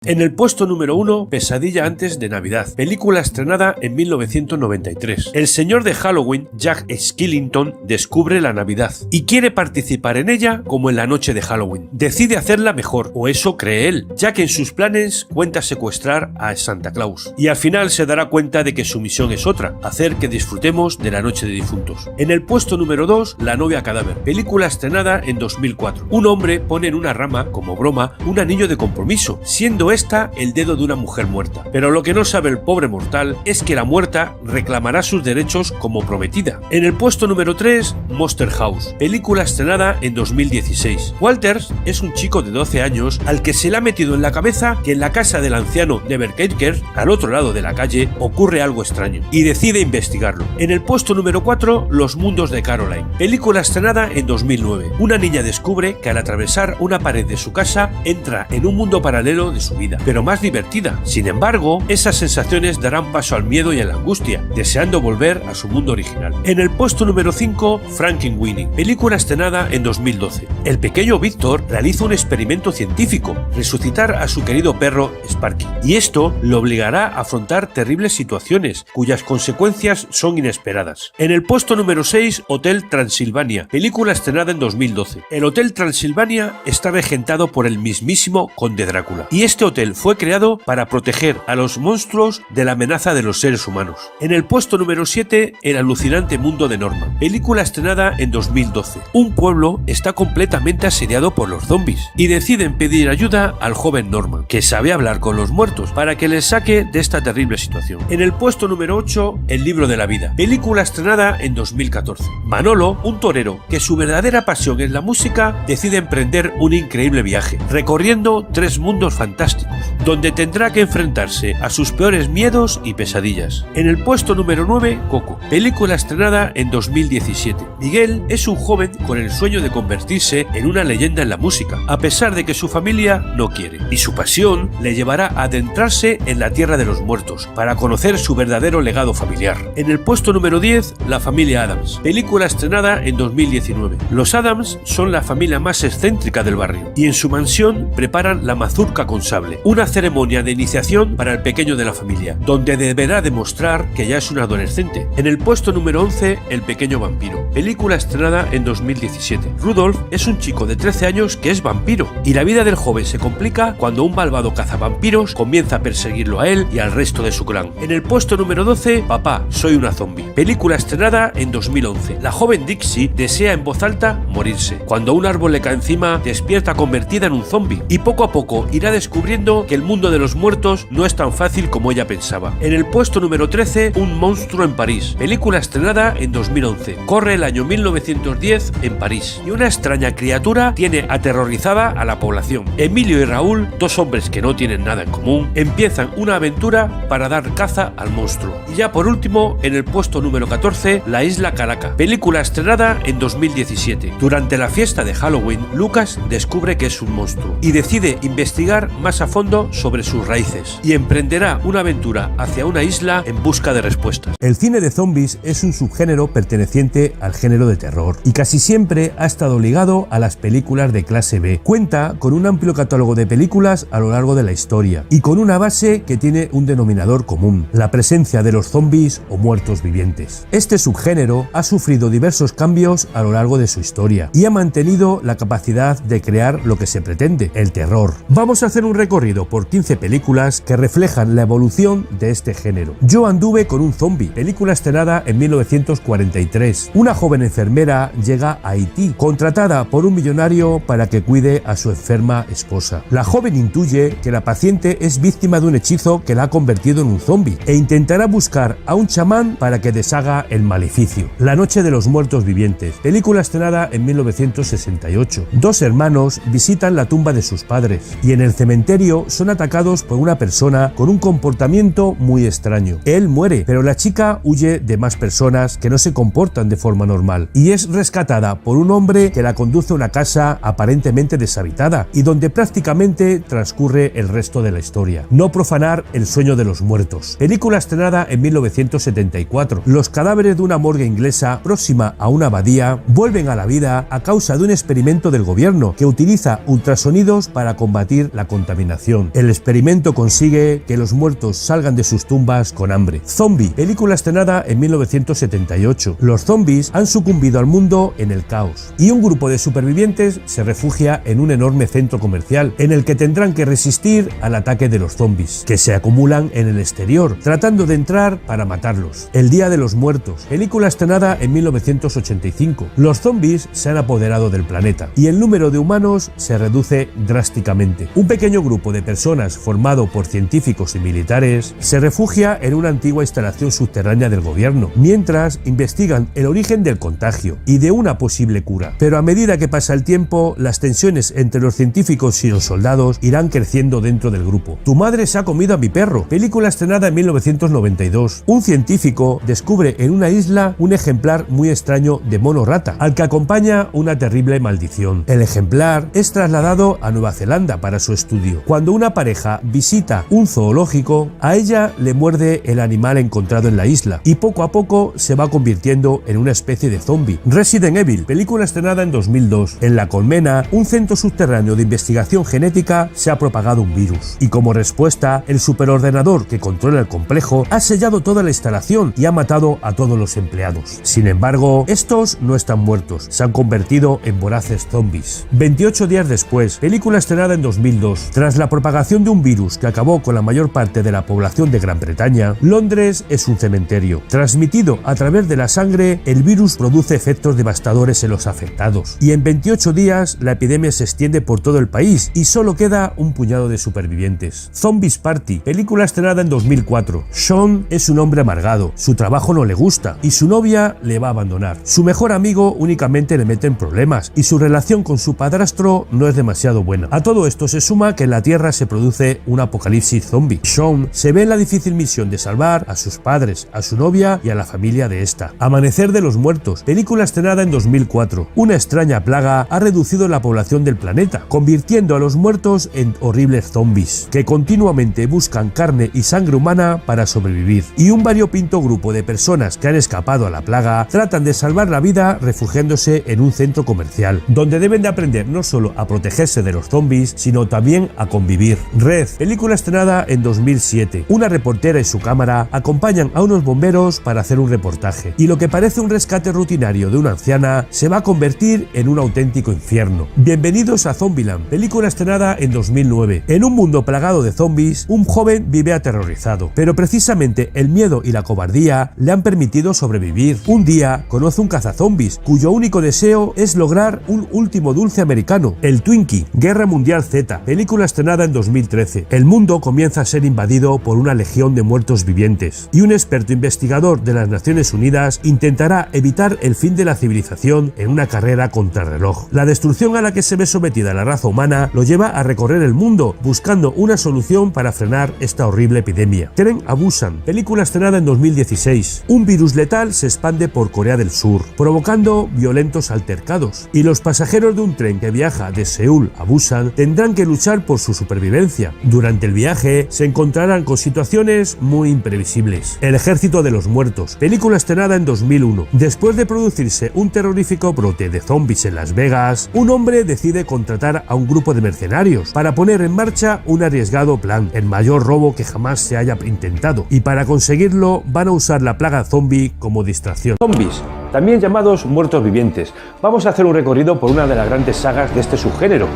En el puesto número 1, Pesadilla antes de Navidad, película estrenada en 1993. El señor de Halloween, Jack Skellington, descubre la Navidad y quiere participar en ella como en la noche de Halloween. Decide hacerla mejor, o eso cree él, ya que en sus planes cuenta secuestrar a Santa Claus. Y al final se dará cuenta de que su misión es otra, hacer que disfrutemos de la noche de difuntos. En el puesto número 2, La novia cadáver, película estrenada en 2004. Un hombre pone en una rama, como broma, un anillo de compromiso, siendo esta el dedo de una mujer muerta. Pero lo que no sabe el pobre mortal es que la muerta reclamará sus derechos como prometida. En el puesto número 3, Monster House, película estrenada en 2016. Walters es un chico de 12 años al que se le ha metido en la cabeza que en la casa del anciano Nevercaker, al otro lado de la calle, ocurre algo extraño y decide investigarlo. En el puesto número 4, Los mundos de Caroline, película estrenada en 2009. Una niña descubre que al atravesar una pared de su casa entra en un mundo paralelo de su vida, pero más divertida. Sin embargo, esas sensaciones darán paso al miedo y a la angustia, deseando volver a su mundo original. En el puesto número 5, Frankenweenie, película estrenada en 2012. El pequeño Víctor realiza un experimento científico, resucitar a su querido perro Sparky, y esto lo obligará a afrontar terribles situaciones, cuyas consecuencias son inesperadas. En el puesto número 6, Hotel Transilvania, película estrenada en 2012. El Hotel Transilvania está regentado por el mismísimo Conde Drácula, y este hotel fue creado para proteger a los monstruos de la amenaza de los seres humanos. En el puesto número 7, El alucinante mundo de Norman, película estrenada en 2012. Un pueblo está completamente asediado por los zombies y deciden pedir ayuda al joven Norman, que sabe hablar con los muertos, para que les saque de esta terrible situación. En el puesto número 8, El libro de la vida, película estrenada en 2014. Manolo, un torero que su verdadera pasión es la música, decide emprender un increíble viaje, recorriendo 3 mundos fantásticos, donde tendrá que enfrentarse a sus peores miedos y pesadillas. En el puesto número 9, Coco, película estrenada en 2017. Miguel es un joven con el sueño de convertirse en una leyenda en la música, a pesar de que su familia no quiere, y su pasión le llevará a adentrarse en la tierra de los muertos, para conocer su verdadero legado familiar. En el puesto número 10, La familia Addams, película estrenada en 2019. Los Addams son la familia más excéntrica del barrio, y en su mansión preparan la mazurca con sable, una ceremonia de iniciación para el pequeño de la familia, donde deberá demostrar que ya es un adolescente. En el puesto número 11, El pequeño vampiro, película estrenada en 2017. Rudolf es un chico de 13 años que es vampiro, y la vida del joven se complica cuando un malvado cazavampiros comienza a perseguirlo a él y al resto de su clan. En el puesto número 12, Papá, soy una zombie, película estrenada en 2011. La joven Dixie desea en voz alta morirse. Cuando un árbol le cae encima, despierta convertida en un zombie, y poco a poco irá descubriendo que el mundo de los muertos no es tan fácil como ella pensaba. En el puesto número 13, Un monstruo en París, película estrenada en 2011. Corre el año 1910 en París, y una extraña criatura tiene aterrorizada a la población. Emilio y Raúl, 2 hombres que no tienen nada en común, empiezan una aventura para dar caza al monstruo. Y ya por último, en el puesto número 14, La isla Calaca, película estrenada en 2017. Durante la fiesta de Halloween, Lucas descubre que es un monstruo y decide investigar más más a fondo sobre sus raíces y emprenderá una aventura hacia una isla en busca de respuestas. El cine de zombies es un subgénero perteneciente al género de terror y casi siempre ha estado ligado a las películas de clase B. Cuenta con un amplio catálogo de películas a lo largo de la historia y con una base que tiene un denominador común: la presencia de los zombies o muertos vivientes. Este subgénero ha sufrido diversos cambios a lo largo de su historia y ha mantenido la capacidad de crear lo que se pretende, el terror. Vamos a hacer un recorrido por 15 películas que reflejan la evolución de este género. Yo anduve con un zombie, película estrenada en 1943. Una joven enfermera llega a Haití, contratada por un millonario para que cuide a su enferma esposa. La joven intuye que la paciente es víctima de un hechizo que la ha convertido en un zombie e intentará buscar a un chamán para que deshaga el maleficio. La noche de los muertos vivientes, película estrenada en 1968. Dos hermanos visitan la tumba de sus padres y en el cementerio son atacados por una persona con un comportamiento muy extraño. Él muere, pero la chica huye de más personas que no se comportan de forma normal y es rescatada por un hombre que la conduce a una casa aparentemente deshabitada y donde prácticamente transcurre el resto de la historia. No profanar el sueño de los muertos, película estrenada en 1974. Los cadáveres de una morgue inglesa próxima a una abadía vuelven a la vida a causa de un experimento del gobierno que utiliza ultrasonidos para combatir la contaminación. El experimento consigue que los muertos salgan de sus tumbas con hambre. Zombie, película estrenada en 1978. Los zombies han sucumbido al mundo en el caos y un grupo de supervivientes se refugia en un enorme centro comercial en el que tendrán que resistir al ataque de los zombies, que se acumulan en el exterior, tratando de entrar para matarlos. El Día de los Muertos, película estrenada en 1985. Los zombies se han apoderado del planeta y el número de humanos se reduce drásticamente. Un pequeño grupo de personas formado por científicos y militares se refugia en una antigua instalación subterránea del gobierno, mientras investigan el origen del contagio y de una posible cura. Pero a medida que pasa el tiempo, las tensiones entre los científicos y los soldados irán creciendo dentro del grupo. Tu madre se ha comido a mi perro, película estrenada en 1992. Un científico descubre en una isla un ejemplar muy extraño de mono rata, al que acompaña una terrible maldición. El ejemplar es trasladado a Nueva Zelanda para su estudio. Cuando una pareja visita un zoológico, a ella le muerde el animal encontrado en la isla y poco a poco se va convirtiendo en una especie de zombie. Resident Evil, película estrenada en 2002. En La Colmena, un centro subterráneo de investigación genética, se ha propagado un virus y como respuesta, el superordenador que controla el complejo ha sellado toda la instalación y ha matado a todos los empleados. Sin embargo, estos no están muertos, se han convertido en voraces zombies. 28 días después, película estrenada en 2002. Tras la propagación de un virus que acabó con la mayor parte de la población de Gran Bretaña, Londres es un cementerio. Transmitido a través de la sangre, el virus produce efectos devastadores en los afectados y en 28 días la epidemia se extiende por todo el país y solo queda un puñado de supervivientes. Zombies Party, película estrenada en 2004. Sean es un hombre amargado, su trabajo no le gusta y su novia le va a abandonar. Su mejor amigo únicamente le mete en problemas y su relación con su padrastro no es demasiado buena. A todo esto se suma que en la Tierra se produce un apocalipsis zombie. Sean se ve en la difícil misión de salvar a sus padres, a su novia y a la familia de esta. Amanecer de los Muertos, película estrenada en 2004. Una extraña plaga ha reducido la población del planeta, convirtiendo a los muertos en horribles zombies, que continuamente buscan carne y sangre humana para sobrevivir. Y un variopinto grupo de personas que han escapado a la plaga tratan de salvar la vida refugiándose en un centro comercial, donde deben de aprender no solo a protegerse de los zombies, sino también a convivir. Red, película estrenada en 2007. Una reportera y su cámara acompañan a unos bomberos para hacer un reportaje, y lo que parece un rescate rutinario de una anciana se va a convertir en un auténtico infierno. Bienvenidos a Zombieland, película estrenada en 2009. En un mundo plagado de zombies, un joven vive aterrorizado, pero precisamente el miedo y la cobardía le han permitido sobrevivir. Un día conoce un cazazombies cuyo único deseo es lograr un último dulce americano, el Twinkie. Guerra Mundial Z, película estrenada en 2013. El mundo comienza a ser invadido por una legión de muertos vivientes y un experto investigador de las Naciones Unidas intentará evitar el fin de la civilización en una carrera contrarreloj. La destrucción a la que se ve sometida la raza humana lo lleva a recorrer el mundo buscando una solución para frenar esta horrible epidemia. Tren a Busan, película estrenada en 2016. Un virus letal se expande por Corea del Sur, provocando violentos altercados, y los pasajeros de un tren que viaja de Seúl a Busan tendrán que luchar por su supervivencia. Durante el viaje se encontrarán con situaciones muy imprevisibles. El Ejército de los Muertos, película estrenada en 2001. Después de producirse un terrorífico brote de zombies en Las Vegas, un hombre decide contratar a un grupo de mercenarios para poner en marcha un arriesgado plan, el mayor robo que jamás se haya intentado, y para conseguirlo van a usar la plaga zombie como distracción. Zombies, también llamados muertos vivientes. Vamos a hacer un recorrido por una de las grandes sagas de este subgénero,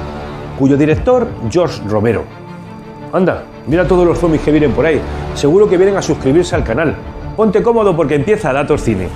cuyo director, George Romero. Anda, mira todos los zombies que vienen por ahí. Seguro que vienen a suscribirse al canal. Ponte cómodo porque empieza Datos Cine.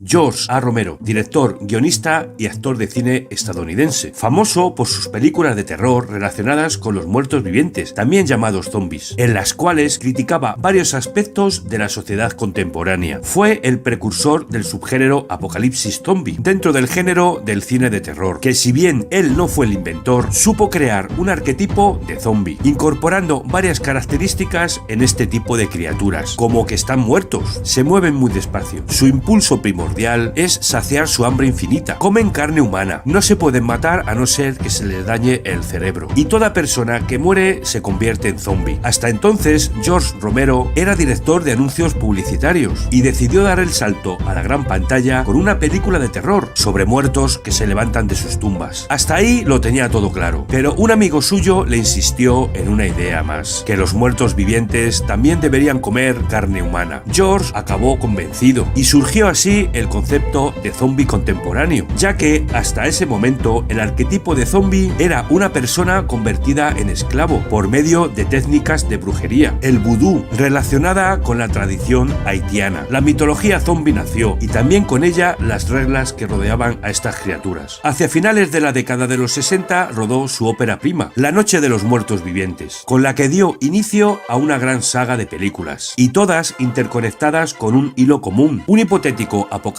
George A. Romero, director, guionista y actor de cine estadounidense, famoso por sus películas de terror relacionadas con los muertos vivientes, también llamados zombies, en las cuales criticaba varios aspectos de la sociedad contemporánea. Fue el precursor del subgénero apocalipsis zombie, dentro del género del cine de terror, que si bien él no fue el inventor, supo crear un arquetipo de zombie, incorporando varias características en este tipo de criaturas, como que están muertos, se mueven muy despacio, su impulso primordial es saciar su hambre infinita. Comen carne humana, no se pueden matar a no ser que se les dañe el cerebro. Y toda persona que muere se convierte en zombie. Hasta entonces, George Romero era director de anuncios publicitarios y decidió dar el salto a la gran pantalla con una película de terror sobre muertos que se levantan de sus tumbas. Hasta ahí lo tenía todo claro, pero un amigo suyo le insistió en una idea más, que los muertos vivientes también deberían comer carne humana. George acabó convencido y surgió así el concepto de zombie contemporáneo, ya que hasta ese momento el arquetipo de zombie era una persona convertida en esclavo por medio de técnicas de brujería, el vudú, relacionada con la tradición haitiana. La mitología zombie nació y también con ella las reglas que rodeaban a estas criaturas. Hacia finales de la década de los 60 rodó su ópera prima, La Noche de los Muertos Vivientes, con la que dio inicio a una gran saga de películas, y todas interconectadas con un hilo común, un hipotético apocalipsis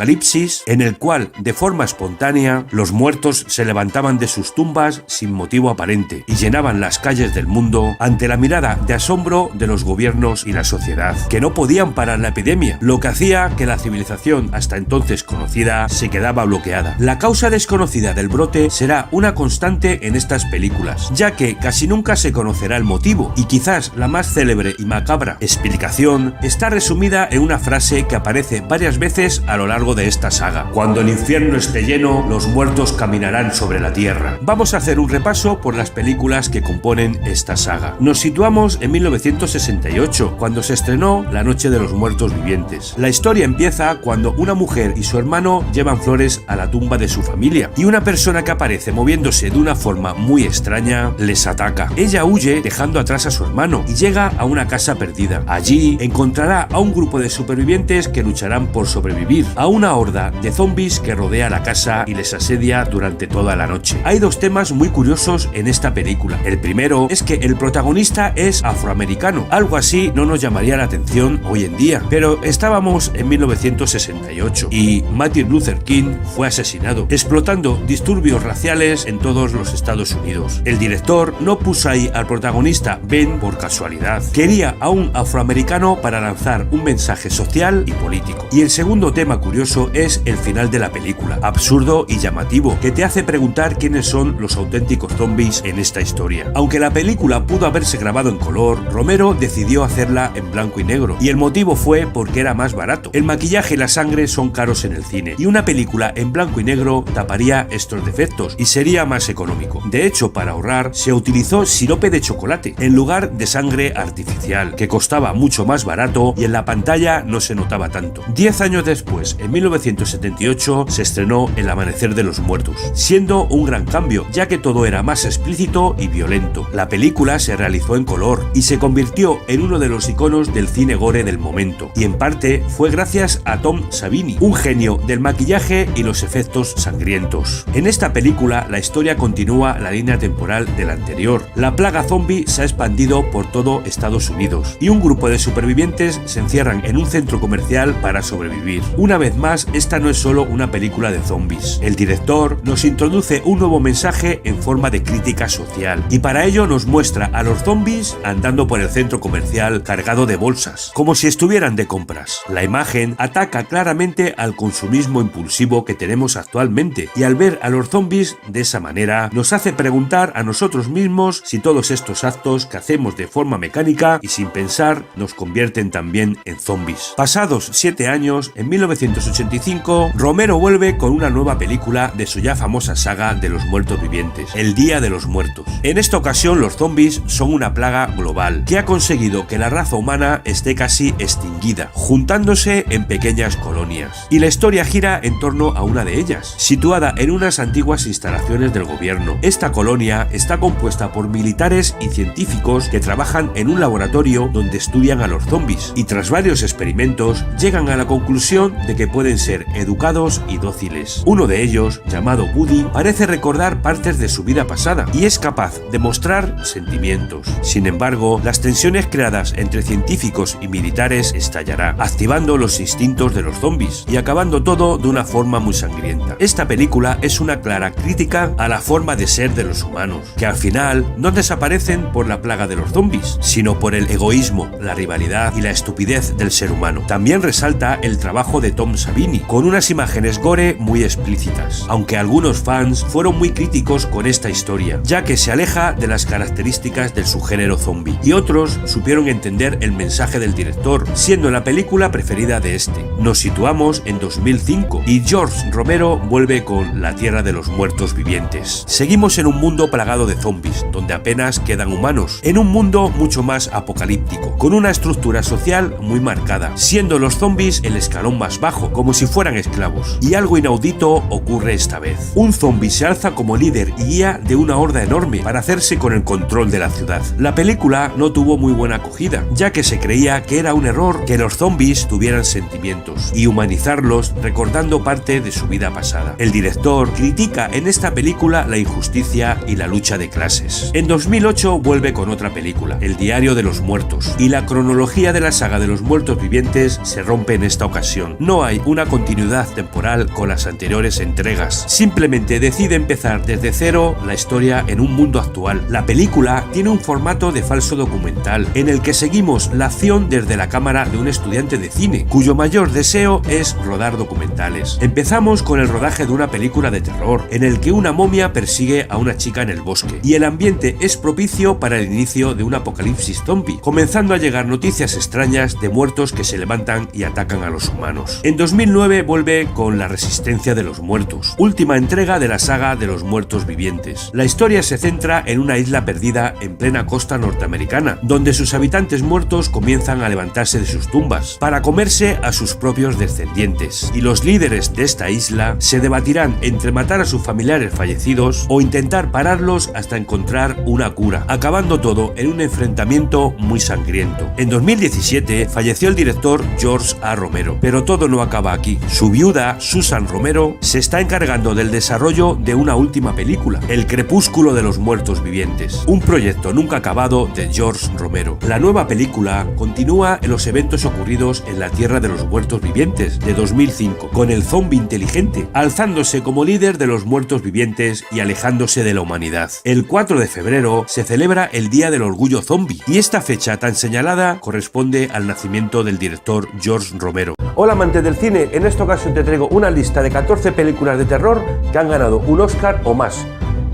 en el cual, de forma espontánea, los muertos se levantaban de sus tumbas sin motivo aparente y llenaban las calles del mundo ante la mirada de asombro de los gobiernos y la sociedad, que no podían parar la epidemia, lo que hacía que la civilización hasta entonces conocida se quedaba bloqueada. La causa desconocida del brote será una constante en estas películas, ya que casi nunca se conocerá el motivo, y quizás la más célebre y macabra explicación está resumida en una frase que aparece varias veces a lo largo de esta saga: cuando el infierno esté lleno, los muertos caminarán sobre la tierra. Vamos a hacer un repaso por las películas que componen esta saga. Nos situamos en 1968, cuando se estrenó La Noche de los Muertos Vivientes. La historia empieza cuando una mujer y su hermano llevan flores a la tumba de su familia, y una persona que aparece moviéndose de una forma muy extraña les ataca. Ella huye dejando atrás a su hermano y llega a una casa perdida. Allí encontrará a un grupo de supervivientes que lucharán por sobrevivir a una horda de zombies que rodea la casa y les asedia durante toda la noche. Hay dos temas muy curiosos en esta película. El primero es que el protagonista es afroamericano. Algo así no nos llamaría la atención hoy en día, pero estábamos en 1968 y Martin Luther King fue asesinado, explotando disturbios raciales en todos los Estados Unidos. El director no puso ahí al protagonista Ben por casualidad. Quería a un afroamericano para lanzar un mensaje social y político. Y el segundo tema curioso es el final de la película, absurdo y llamativo, que te hace preguntar quiénes son los auténticos zombies en esta historia. Aunque la película pudo haberse grabado en color, Romero decidió hacerla en blanco y negro, y el motivo fue porque era más barato. El maquillaje y la sangre son caros en el cine, y una película en blanco y negro taparía estos defectos y sería más económico. De hecho, para ahorrar, se utilizó sirope de chocolate en lugar de sangre artificial, que costaba mucho más barato y en la pantalla no se notaba tanto. 10 años después, en 1978, se estrenó El Amanecer de los Muertos, siendo un gran cambio, ya que todo era más explícito y violento. La película se realizó en color y se convirtió en uno de los iconos del cine gore del momento, y en parte fue gracias a Tom Savini, un genio del maquillaje y los efectos sangrientos. En esta película, la historia continúa la línea temporal de la anterior. La plaga zombie se ha expandido por todo Estados Unidos y un grupo de supervivientes se encierran en un centro comercial para sobrevivir. Una vez más, esta no es solo una película de zombies. El director nos introduce un nuevo mensaje en forma de crítica social, y para ello nos muestra a los zombies andando por el centro comercial cargado de bolsas, como si estuvieran de compras. La imagen ataca claramente al consumismo impulsivo que tenemos actualmente, y al ver a los zombies de esa manera nos hace preguntar a nosotros mismos si todos estos actos que hacemos de forma mecánica y sin pensar nos convierten también en zombies. Pasados 7 años, en 1985, Romero vuelve con una nueva película de su ya famosa saga de los muertos vivientes, El Día de los Muertos. En esta ocasión los zombies son una plaga global que ha conseguido que la raza humana esté casi extinguida, juntándose en pequeñas colonias. Y la historia gira en torno a una de ellas, situada en unas antiguas instalaciones del gobierno. Esta colonia está compuesta por militares y científicos que trabajan en un laboratorio donde estudian a los zombies, y tras varios experimentos llegan a la conclusión de que pueden ser educados y dóciles. Uno de ellos, llamado Woody, parece recordar partes de su vida pasada y es capaz de mostrar sentimientos. Sin embargo, las tensiones creadas entre científicos y militares estallará, activando los instintos de los zombies y acabando todo de una forma muy sangrienta. Esta película es una clara crítica a la forma de ser de los humanos, que al final no desaparecen por la plaga de los zombies, sino por el egoísmo, la rivalidad y la estupidez del ser humano. También resalta el trabajo de Tom Savini, con unas imágenes gore muy explícitas, aunque algunos fans fueron muy críticos con esta historia, ya que se aleja de las características del subgénero zombie, y otros supieron entender el mensaje del director, siendo la película preferida de este. Nos situamos en 2005 y George Romero vuelve con La Tierra de los Muertos Vivientes. Seguimos en un mundo plagado de zombies, donde apenas quedan humanos, en un mundo mucho más apocalíptico, con una estructura social muy marcada, siendo los zombies el escalón más bajo, como si fueran esclavos. Y algo inaudito ocurre esta vez. Un zombie se alza como líder y guía de una horda enorme para hacerse con el control de la ciudad. La película no tuvo muy buena acogida, ya que se creía que era un error que los zombies tuvieran sentimientos y humanizarlos recordando parte de su vida pasada. El director critica en esta película la injusticia y la lucha de clases. En 2008 vuelve con otra película, El Diario de los Muertos, y la cronología de la saga de los muertos vivientes se rompe en esta ocasión. No hay una continuidad temporal con las anteriores entregas, simplemente decide empezar desde cero la historia en un mundo actual. La película tiene un formato de falso documental, en el que seguimos la acción desde la cámara de un estudiante de cine, cuyo mayor deseo es rodar documentales. Empezamos con el rodaje de una película de terror, en el que una momia persigue a una chica en el bosque, y el ambiente es propicio para el inicio de un apocalipsis zombie, comenzando a llegar noticias extrañas de muertos que se levantan y atacan a los humanos. En 2009 vuelve con La Resistencia de los Muertos, última entrega de la saga de los muertos vivientes. La historia se centra en una isla perdida en plena costa norteamericana, donde sus habitantes muertos comienzan a levantarse de sus tumbas para comerse a sus propios descendientes, y los líderes de esta isla se debatirán entre matar a sus familiares fallecidos o intentar pararlos hasta encontrar una cura, acabando todo en un enfrentamiento muy sangriento. En 2017 falleció el director George A. Romero, pero todo no acaba aquí. Su viuda, Susan Romero, se está encargando del desarrollo de una última película, El Crepúsculo de los Muertos Vivientes, un proyecto nunca acabado de George Romero. La nueva película continúa en los eventos ocurridos en La Tierra de los Muertos Vivientes de 2005, con el zombie inteligente, alzándose como líder de los muertos vivientes y alejándose de la humanidad. El 4 de febrero se celebra el Día del Orgullo Zombie, y esta fecha tan señalada corresponde al nacimiento del director George Romero. Hola amantes del cine, en esta ocasión te traigo una lista de 14 películas de terror que han ganado un Oscar o más,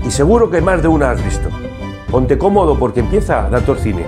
y seguro que más de una has visto. Ponte cómodo porque empieza Dator Cine.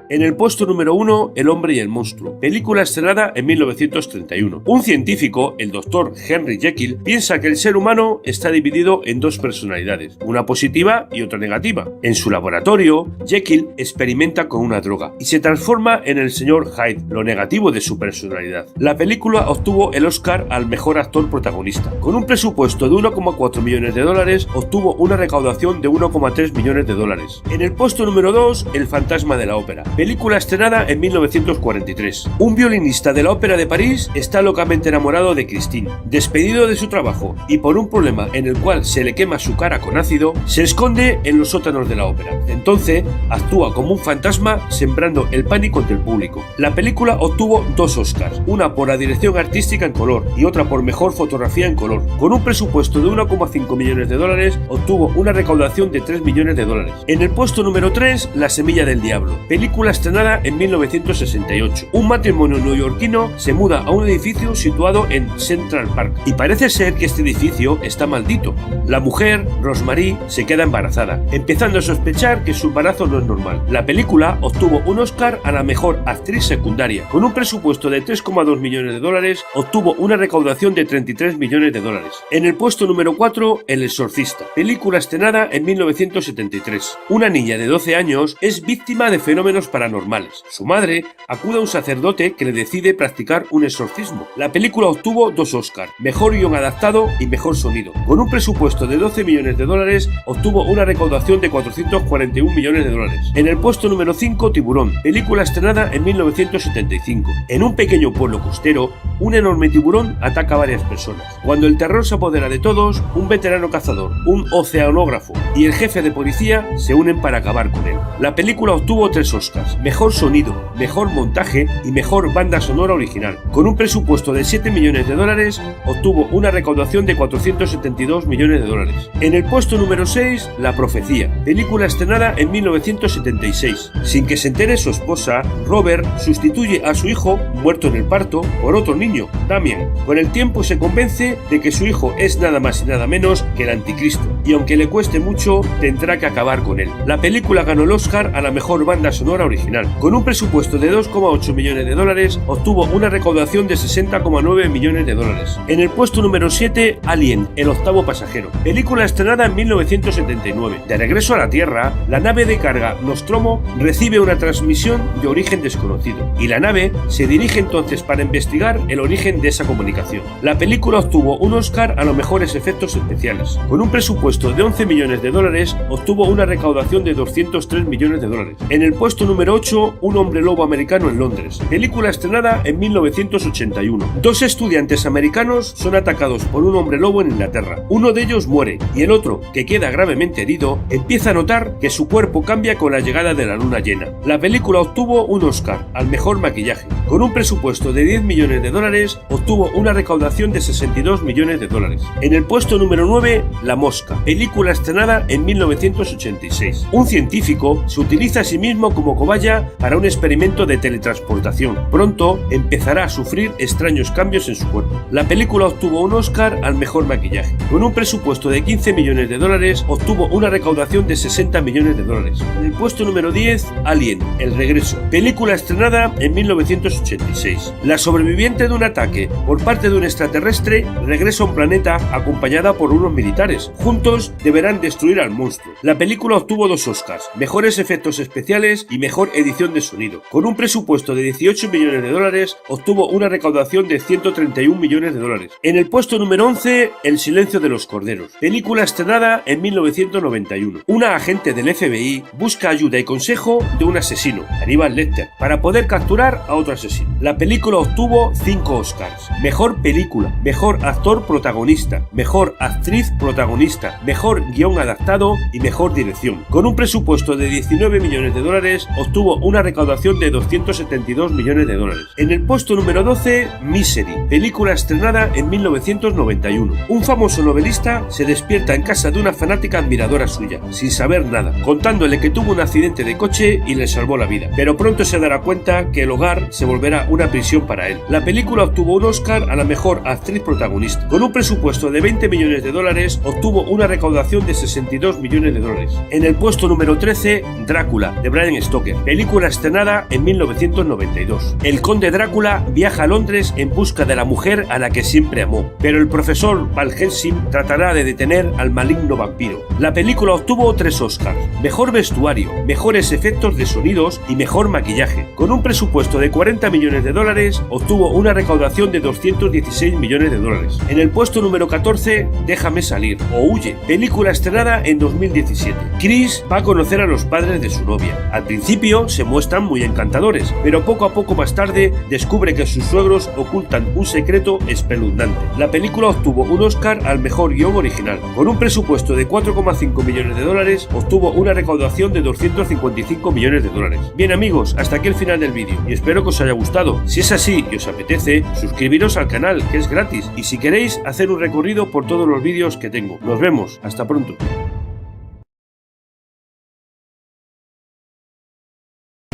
En el puesto número 1, El hombre y el monstruo, película estrenada en 1931. Un científico, el Dr. Henry Jekyll, piensa que el ser humano está dividido en dos personalidades, una positiva y otra negativa. En su laboratorio, Jekyll experimenta con una droga y se transforma en el señor Hyde, lo negativo de su personalidad. La película obtuvo el Oscar al mejor actor protagonista. Con un presupuesto de 1,4 millones de dólares, obtuvo una recaudación de 1,3 millones de dólares. En el puesto número 2, El fantasma de la ópera, película estrenada en 1943. Un violinista de la Ópera de París está locamente enamorado de Christine. Despedido de su trabajo y por un problema en el cual se le quema su cara con ácido, se esconde en los sótanos de la ópera. Entonces, actúa como un fantasma sembrando el pánico entre el público. La película obtuvo 2 Oscars, una por la dirección artística en color y otra por mejor fotografía en color. Con un presupuesto de 1,5 millones de dólares, obtuvo una recaudación de 3 millones de dólares. En el puesto número 3, La semilla del diablo, película estrenada en 1968. Un matrimonio neoyorquino se muda a un edificio situado en Central Park y parece ser que este edificio está maldito. La mujer, Rosemary, se queda embarazada, empezando a sospechar que su embarazo no es normal. La película obtuvo un Oscar a la mejor actriz secundaria. Con un presupuesto de 3,2 millones de dólares, obtuvo una recaudación de 33 millones de dólares. En el puesto número 4, El exorcista, película estrenada en 1973. Una niña de 12 años es víctima de fenómenos paranormales. Su madre acude a un sacerdote que le decide practicar un exorcismo. La película obtuvo 2 Oscars, mejor guión adaptado y mejor sonido. Con un presupuesto de 12 millones de dólares, obtuvo una recaudación de 441 millones de dólares. En el puesto número 5, Tiburón, película estrenada en 1975. En un pequeño pueblo costero, un enorme tiburón ataca a varias personas. Cuando el terror se apodera de todos, un veterano cazador, un oceanógrafo y el jefe de policía se unen para acabar con él. La película obtuvo 3 Oscars, mejor sonido, mejor montaje y mejor banda sonora original. Con un presupuesto de 7 millones de dólares, obtuvo una recaudación de 472 millones de dólares. En el puesto número 6, La profecía, película estrenada en 1976. Sin que se entere su esposa, Robert sustituye a su hijo, muerto en el parto, por otro niño, Damien. Con el tiempo se convence de que su hijo es nada más y nada menos que el anticristo, y aunque le cueste mucho, tendrá que acabar con él. La película ganó el Oscar a la mejor banda sonora original. Con un presupuesto de 2,8 millones de dólares, obtuvo una recaudación de 60,9 millones de dólares. En el puesto número 7, Alien, el octavo pasajero, película estrenada en 1979. De regreso a la Tierra, la nave de carga Nostromo recibe una transmisión de origen desconocido, y la nave se dirige entonces para investigar el origen de esa comunicación. La película obtuvo un Oscar a los mejores efectos especiales. Con un presupuesto de 11 millones de dólares, obtuvo una recaudación de 203 millones de dólares. En el puesto número 8, Un hombre lobo americano en Londres, película estrenada en 1981. 2 estudiantes americanos son atacados por un hombre lobo en Inglaterra. Uno de ellos muere y el otro, que queda gravemente herido, empieza a notar que su cuerpo cambia con la llegada de la luna llena. La película obtuvo un Oscar al mejor maquillaje. Con un presupuesto de 10 millones de dólares, obtuvo una recaudación de 62 millones de dólares. En el puesto número 9, La mosca, película estrenada en 1986. Un científico se utiliza a sí mismo como cobaya para un experimento de teletransportación. Pronto empezará a sufrir extraños cambios en su cuerpo. La película obtuvo un Oscar al mejor maquillaje. Con un presupuesto de 15 millones de dólares, obtuvo una recaudación de 60 millones de dólares. En el puesto número 10, Alien, el regreso, película estrenada en 1986. La sobreviviente de un ataque por parte de un extraterrestre regresa a un planeta acompañada por unos militares. Juntos deberán destruir al monstruo. La película obtuvo 2 Oscars, mejores efectos especiales y mejor edición de sonido. Con un presupuesto de 18 millones de dólares, obtuvo una recaudación de 131 millones de dólares. En el puesto número 11, El silencio de los corderos, película estrenada en 1991. Una agente del FBI busca ayuda y consejo de un asesino, Hannibal Lecter, para poder capturar a otro asesino. La película obtuvo 5 Oscars, mejor película, mejor actor protagonista, mejor actriz protagonista, mejor guión adaptado y mejor dirección. Con un presupuesto de 19 millones de dólares, obtuvo una recaudación de 272 millones de dólares. En el puesto número 12, Misery, película estrenada en 1991. Un famoso novelista se despierta en casa de una fanática admiradora suya, sin saber nada, contándole que tuvo un accidente de coche y le salvó la vida, pero pronto se dará cuenta que el hogar se volverá una prisión para él. La película obtuvo un Oscar a la mejor actriz protagonista. Con un presupuesto de 20 millones de dólares, obtuvo una recaudación de 62 millones de dólares. En el puesto número 13, Drácula, de Bram Stoker, película estrenada en 1992. El conde Drácula viaja a Londres en busca de la mujer a la que siempre amó, pero el profesor Van Helsing tratará de detener al maligno vampiro. La película obtuvo 3 Oscars, mejor vestuario, mejores efectos de sonidos y mejor maquillaje. Con un presupuesto de 40 millones millones de dólares, obtuvo una recaudación de 216 millones de dólares. En el puesto número 14, Déjame salir o Huye, película estrenada en 2017. Chris va a conocer a los padres de su novia. Al principio se muestran muy encantadores, pero poco a poco más tarde descubre que sus suegros ocultan un secreto espeluznante. La película obtuvo un Oscar al mejor guión original. Con un presupuesto de 4,5 millones de dólares, obtuvo una recaudación de 255 millones de dólares. Bien amigos, hasta aquí el final del vídeo y espero que os haya gustado. Si es así y os apetece, suscribiros al canal, que es gratis, y si queréis hacer un recorrido por todos los vídeos que tengo. Nos vemos, hasta pronto.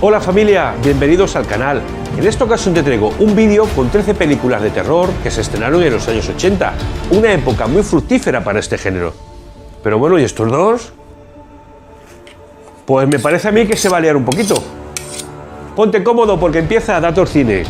Hola familia, bienvenidos al canal. En esta ocasión te traigo un vídeo con 13 películas de terror que se estrenaron en los años 80, una época muy fructífera para este género. Pero bueno, ¿y estos dos? Pues me parece a mí que se va a liar un poquito. Ponte cómodo porque empieza Dator Cine.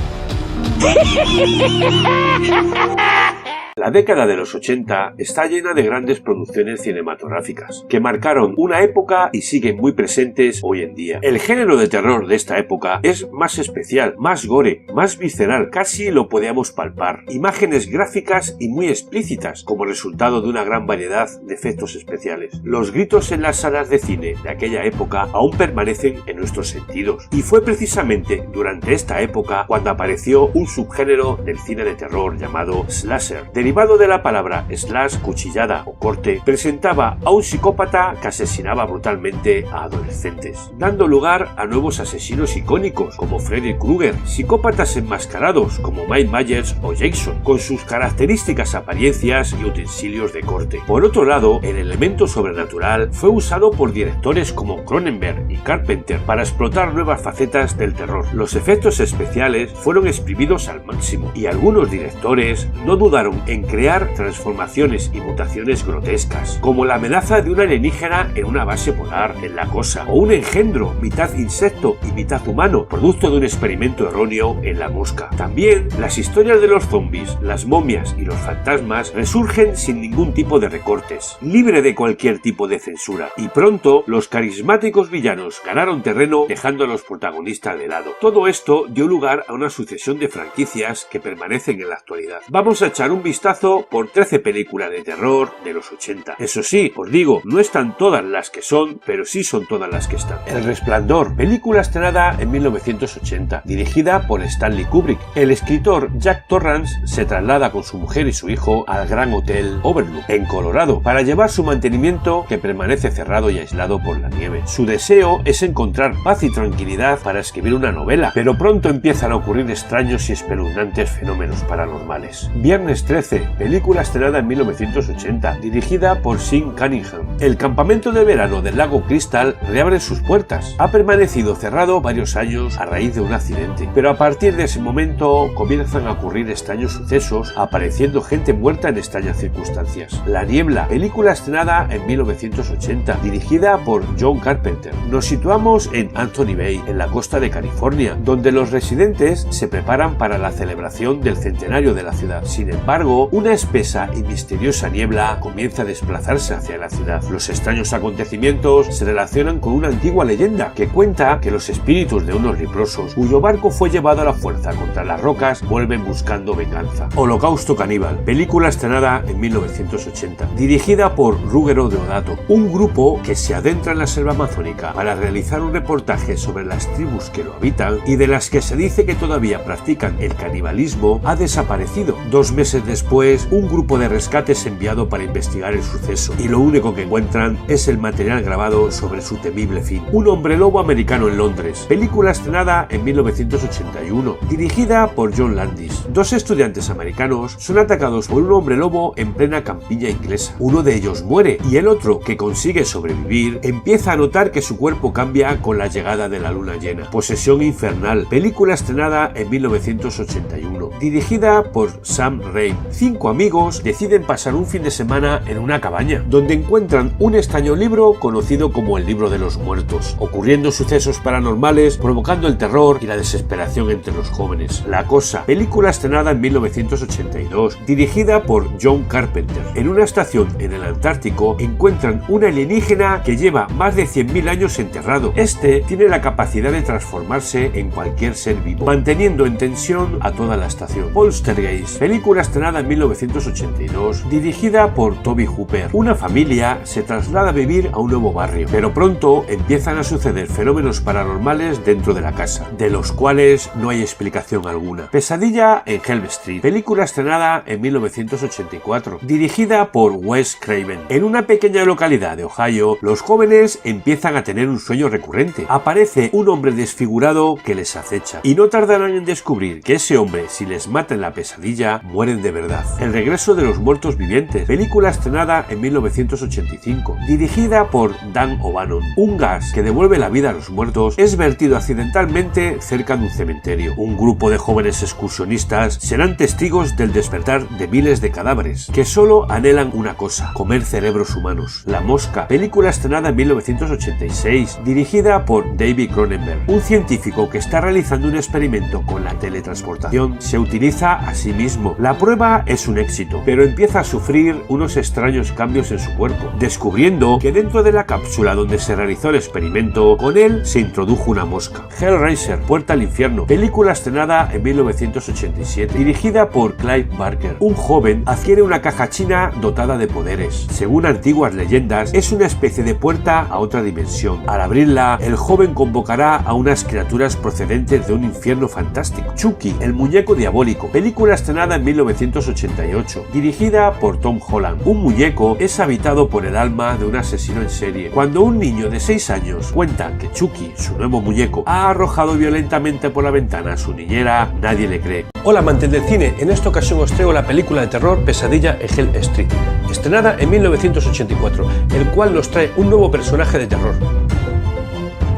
La década de los 80 está llena de grandes producciones cinematográficas que marcaron una época y siguen muy presentes hoy en día. El género de terror de esta época es más especial, más gore, más visceral, casi lo podíamos palpar. Imágenes gráficas y muy explícitas como resultado de una gran variedad de efectos especiales. Los gritos en las salas de cine de aquella época aún permanecen en nuestros sentidos. Y fue precisamente durante esta época cuando apareció un subgénero del cine de terror llamado slasher. Derivado de la palabra slash, cuchillada o corte, presentaba a un psicópata que asesinaba brutalmente a adolescentes, dando lugar a nuevos asesinos icónicos como Freddy Krueger, psicópatas enmascarados como Mike Myers o Jason, con sus características apariencias y utensilios de corte. Por otro lado, el elemento sobrenatural fue usado por directores como Cronenberg y Carpenter para explotar nuevas facetas del terror. Los efectos especiales fueron exprimidos al máximo y algunos directores no dudaron en crear transformaciones y mutaciones grotescas, como la amenaza de una alienígena en una base polar en La Cosa, o un engendro mitad insecto y mitad humano, producto de un experimento erróneo en La Mosca. También las historias de los zombies, las momias y los fantasmas resurgen sin ningún tipo de recortes, libre de cualquier tipo de censura, y pronto los carismáticos villanos ganaron terreno dejando a los protagonistas de lado. Todo esto dio lugar a una sucesión de franquicias que permanecen en la actualidad. Vamos a echar un vistazo por 13 películas de terror de los 80. Eso sí, os digo, no están todas las que son, pero sí son todas las que están. El Resplandor, película estrenada en 1980, dirigida por Stanley Kubrick. El escritor Jack Torrance se traslada con su mujer y su hijo al Gran Hotel Overlook, en Colorado, para llevar su mantenimiento que permanece cerrado y aislado por la nieve. Su deseo es encontrar paz y tranquilidad para escribir una novela, pero pronto empiezan a ocurrir extraños y espeluznantes fenómenos paranormales. Viernes 13, película estrenada en 1980, dirigida por Sean Cunningham. El campamento de verano del lago Crystal reabre sus puertas. Ha permanecido cerrado varios años a raíz de un accidente, pero a partir de ese momento comienzan a ocurrir extraños sucesos, apareciendo gente muerta en extrañas circunstancias. La Niebla, película estrenada en 1980, dirigida por John Carpenter. Nos situamos en Anthony Bay, en la costa de California, donde los residentes se preparan para la celebración del centenario de la ciudad. Sin embargo, una espesa y misteriosa niebla comienza a desplazarse hacia la ciudad. Los extraños acontecimientos se relacionan con una antigua leyenda que cuenta que los espíritus de unos leprosos cuyo barco fue llevado a la fuerza contra las rocas vuelven buscando venganza. Holocausto Caníbal, película estrenada en 1980, dirigida por Ruggero Deodato, un grupo que se adentra en la selva amazónica para realizar un reportaje sobre las tribus que lo habitan y de las que se dice que todavía practican el canibalismo, ha desaparecido. 2 meses después, un grupo de rescate es enviado para investigar el suceso y lo único que encuentran es el material grabado sobre su temible fin. Un hombre lobo americano en Londres, película estrenada en 1981, dirigida por John Landis. 2 estudiantes americanos son atacados por un hombre lobo en plena campiña inglesa. Uno de ellos muere y el otro, que consigue sobrevivir, empieza a notar que su cuerpo cambia con la llegada de la luna llena. Posesión infernal, película estrenada en 1981, dirigida por Sam Raimi. 5 amigos deciden pasar un fin de semana en una cabaña, donde encuentran un extraño libro conocido como el Libro de los Muertos, ocurriendo sucesos paranormales, provocando el terror y la desesperación entre los jóvenes. La Cosa, película estrenada en 1982, dirigida por John Carpenter. En una estación en el Antártico encuentran un alienígena que lleva más de 100.000 años enterrado. Este tiene la capacidad de transformarse en cualquier ser vivo, manteniendo en tensión a toda la estación. Poltergeist, película estrenada en 1982, dirigida por Tobe Hooper. Una familia se traslada a vivir a un nuevo barrio, pero pronto empiezan a suceder fenómenos paranormales dentro de la casa, de los cuales no hay explicación alguna. Pesadilla en Elm Street, película estrenada en 1984, dirigida por Wes Craven. En una pequeña localidad de Ohio, los jóvenes empiezan a tener un sueño recurrente. Aparece un hombre desfigurado que les acecha, y no tardarán en descubrir que ese hombre, si les mata en la pesadilla, mueren de verdad. El regreso de los muertos vivientes, película estrenada en 1985, dirigida por Dan O'Bannon. Un gas que devuelve la vida a los muertos es vertido accidentalmente cerca de un cementerio. Un grupo de jóvenes excursionistas serán testigos del despertar de miles de cadáveres que solo anhelan una cosa: comer cerebros humanos. La Mosca, película estrenada en 1986, dirigida por David Cronenberg. Un científico que está realizando un experimento con la teletransportación se utiliza a sí mismo. La prueba es un éxito, pero empieza a sufrir unos extraños cambios en su cuerpo, descubriendo que dentro de la cápsula donde se realizó el experimento, con él se introdujo una mosca. Hellraiser, Puerta al Infierno, película estrenada en 1987, dirigida por Clive Barker. Un joven adquiere una caja china dotada de poderes. Según antiguas leyendas, es una especie de puerta a otra dimensión. Al abrirla, el joven convocará a unas criaturas procedentes de un infierno fantástico. Chucky, el muñeco diabólico, película estrenada en 1988, dirigida por Tom Holland. Un muñeco es habitado por el alma de un asesino en serie. Cuando un niño de 6 años cuenta que Chucky, su nuevo muñeco, ha arrojado violentamente por la ventana a su niñera, nadie le cree. Hola amantes del cine, en esta ocasión os traigo la película de terror Pesadilla en Elm Street, estrenada en 1984, el cual nos trae un nuevo personaje de terror.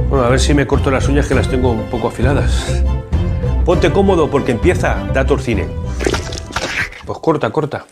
Bueno, a ver si me corto las uñas, que las tengo un poco afiladas. Ponte cómodo porque empieza Dator Cine. Pues corta.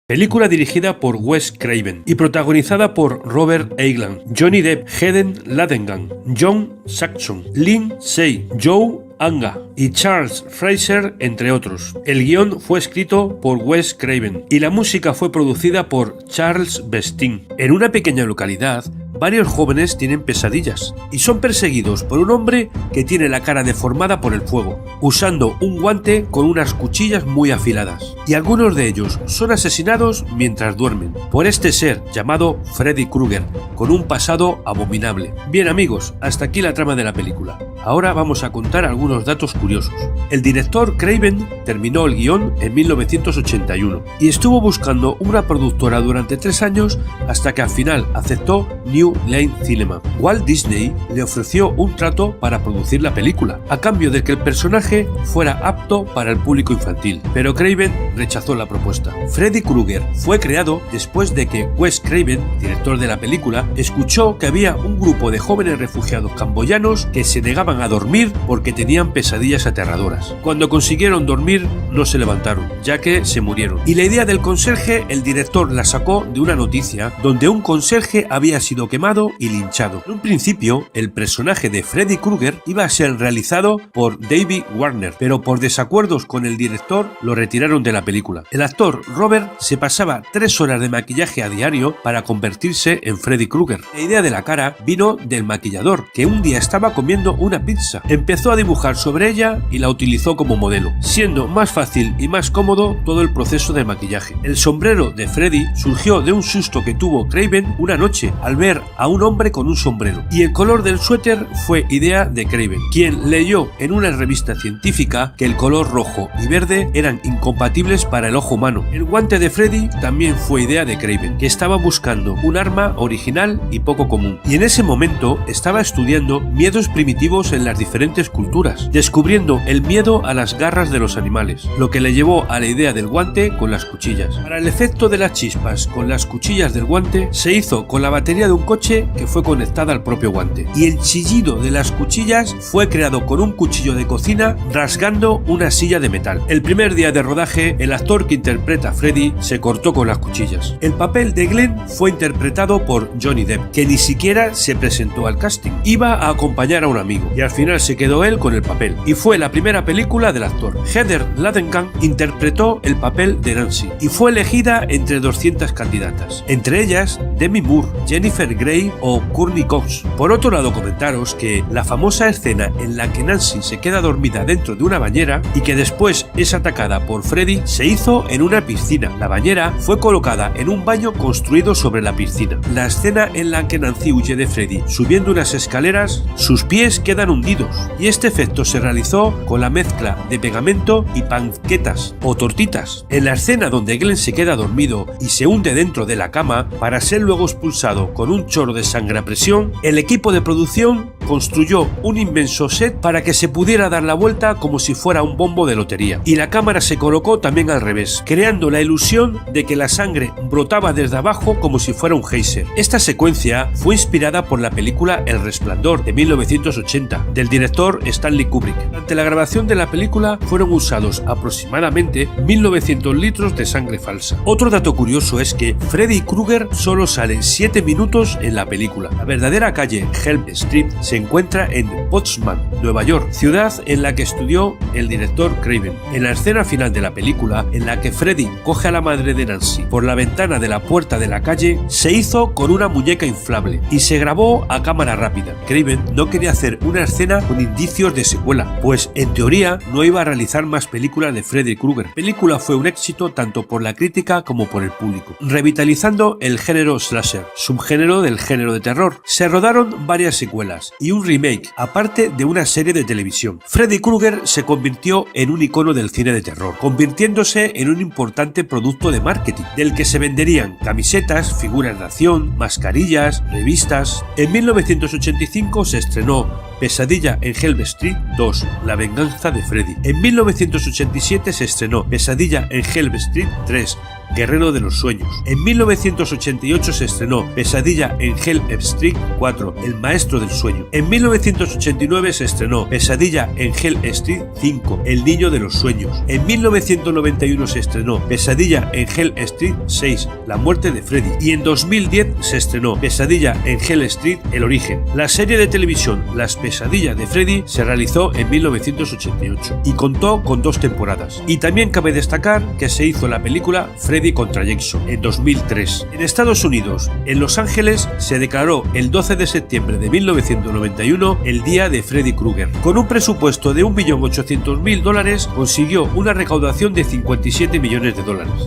Película dirigida por Wes Craven y protagonizada por Robert Englund, Johnny Depp, Hayden Ladengan, John Saxon, Lin Sey, Joe Anga y Charles Fraser, entre otros. El guión fue escrito por Wes Craven y la música fue producida por Charles Bestin. En una pequeña localidad, varios jóvenes tienen pesadillas y son perseguidos por un hombre que tiene la cara deformada por el fuego, usando un guante con unas cuchillas muy afiladas. Y algunos de ellos son asesinados mientras duermen por este ser llamado Freddy Krueger, con un pasado abominable. Bien amigos, hasta aquí la trama de la película. Ahora vamos a contar algunos datos curiosos. El director Craven terminó el guión en 1981 y estuvo buscando una productora durante 3 años hasta que al final aceptó New Line Cinema. Walt Disney le ofreció un trato para producir la película, a cambio de que el personaje fuera apto para el público infantil, pero Craven rechazó la propuesta. Freddy Krueger fue creado después de que Wes Craven, director de la película, escuchó que había un grupo de jóvenes refugiados camboyanos que se negaban a dormir porque tenían pesadillas aterradoras. Cuando consiguieron dormir, no se levantaron, ya que se murieron. Y la idea del conserje, el director la sacó de una noticia donde un conserje había sido quemado y linchado. En un principio, el personaje de Freddy Krueger iba a ser realizado por David Warner, pero por desacuerdos con el director lo retiraron de la película. El actor Robert se pasaba 3 horas de maquillaje a diario para convertirse en Freddy Krueger. La idea de la cara vino del maquillador, que un día estaba comiendo una pizza. Empezó a dibujar sobre ella y la utilizó como modelo, siendo más fácil y más cómodo todo el proceso de maquillaje. El sombrero de Freddy surgió de un susto que tuvo Craven una noche al ver a un hombre con un sombrero, y el color del suéter fue idea de Craven, quien leyó en una revista científica que el color rojo y verde eran incompatibles para el ojo humano. El guante de Freddy también fue idea de Craven, que estaba buscando un arma original y poco común, y en ese momento estaba estudiando miedos primitivos inspirados en las diferentes culturas, descubriendo el miedo a las garras de los animales, lo que le llevó a la idea del guante con las cuchillas. Para el efecto de las chispas con las cuchillas del guante, se hizo con la batería de un coche que fue conectada al propio guante, y el chillido de las cuchillas fue creado con un cuchillo de cocina rasgando una silla de metal. El primer día de rodaje, el actor que interpreta a Freddy se cortó con las cuchillas. El papel de Glenn fue interpretado por Johnny Depp, que ni siquiera se presentó al casting. Iba a acompañar a un amigo y al final se quedó él con el papel, y fue la primera película del actor. Heather Langenkamp interpretó el papel de Nancy y fue elegida entre 200 candidatas, entre ellas Demi Moore, Jennifer Grey o Courtney Cox. Por otro lado, comentaros que la famosa escena en la que Nancy se queda dormida dentro de una bañera y que después es atacada por Freddy se hizo en una piscina. La bañera fue colocada en un baño construido sobre la piscina. La escena en la que Nancy huye de Freddy subiendo unas escaleras, sus pies quedan hundidos, y este efecto se realizó con la mezcla de pegamento y panquetas o tortitas. En la escena donde Glenn se queda dormido y se hunde dentro de la cama para ser luego expulsado con un chorro de sangre a presión, el equipo de producción construyó un inmenso set para que se pudiera dar la vuelta como si fuera un bombo de lotería, y la cámara se colocó también al revés, creando la ilusión de que la sangre brotaba desde abajo como si fuera un geyser. Esta secuencia fue inspirada por la película El Resplandor de 1980 del director Stanley Kubrick. Durante la grabación de la película fueron usados aproximadamente 1900 litros de sangre falsa. Otro dato curioso es que Freddy Krueger solo sale 7 minutos en la película. La verdadera calle Elm Street se encuentra en Potsdam, Nueva York, ciudad en la que estudió el director Craven. En la escena final de la película, en la que Freddy coge a la madre de Nancy por la ventana de la puerta de la calle, se hizo con una muñeca inflable y se grabó a cámara rápida. Craven no quería hacer una escena con indicios de secuela, pues en teoría no iba a realizar más películas de Freddy Krueger. La película fue un éxito tanto por la crítica como por el público, revitalizando el género slasher, subgénero del género de terror. Se rodaron varias secuelas y un remake, aparte de una serie de televisión. Freddy Krueger se convirtió en un icono del cine de terror, convirtiéndose en un importante producto de marketing, del que se venderían camisetas, figuras de acción, mascarillas, revistas. En 1985 se estrenó Pesadilla en Elm Street 2, La venganza de Freddy. En 1987 se estrenó Pesadilla en Elm Street 3, Guerrero de los Sueños. En 1988 se estrenó Pesadilla en Elm Street 4, El Maestro del Sueño. En 1989 se estrenó Pesadilla en Elm Street 5, El Niño de los Sueños. En 1991 se estrenó Pesadilla en Elm Street 6, La Muerte de Freddy. Y en 2010 se estrenó Pesadilla en Elm Street, El Origen. La serie de televisión Las Pesadillas de Freddy se realizó en 1988 y contó con 2 temporadas. Y también cabe destacar que se hizo la película Freddy contra Jason en 2003. En Estados Unidos, en Los Ángeles, se declaró el 12 de septiembre de 1991 el Día de Freddy Krueger. Con un presupuesto de $1.800.000 consiguió una recaudación de $57 millones.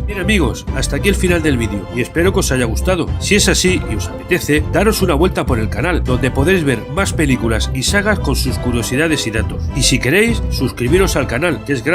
Bien amigos, hasta aquí el final del vídeo y espero que os haya gustado. Si es así y os apetece, daros una vuelta por el canal, donde podéis ver más películas y sagas con sus curiosidades y datos. Y si queréis, suscribiros al canal, que es gratis.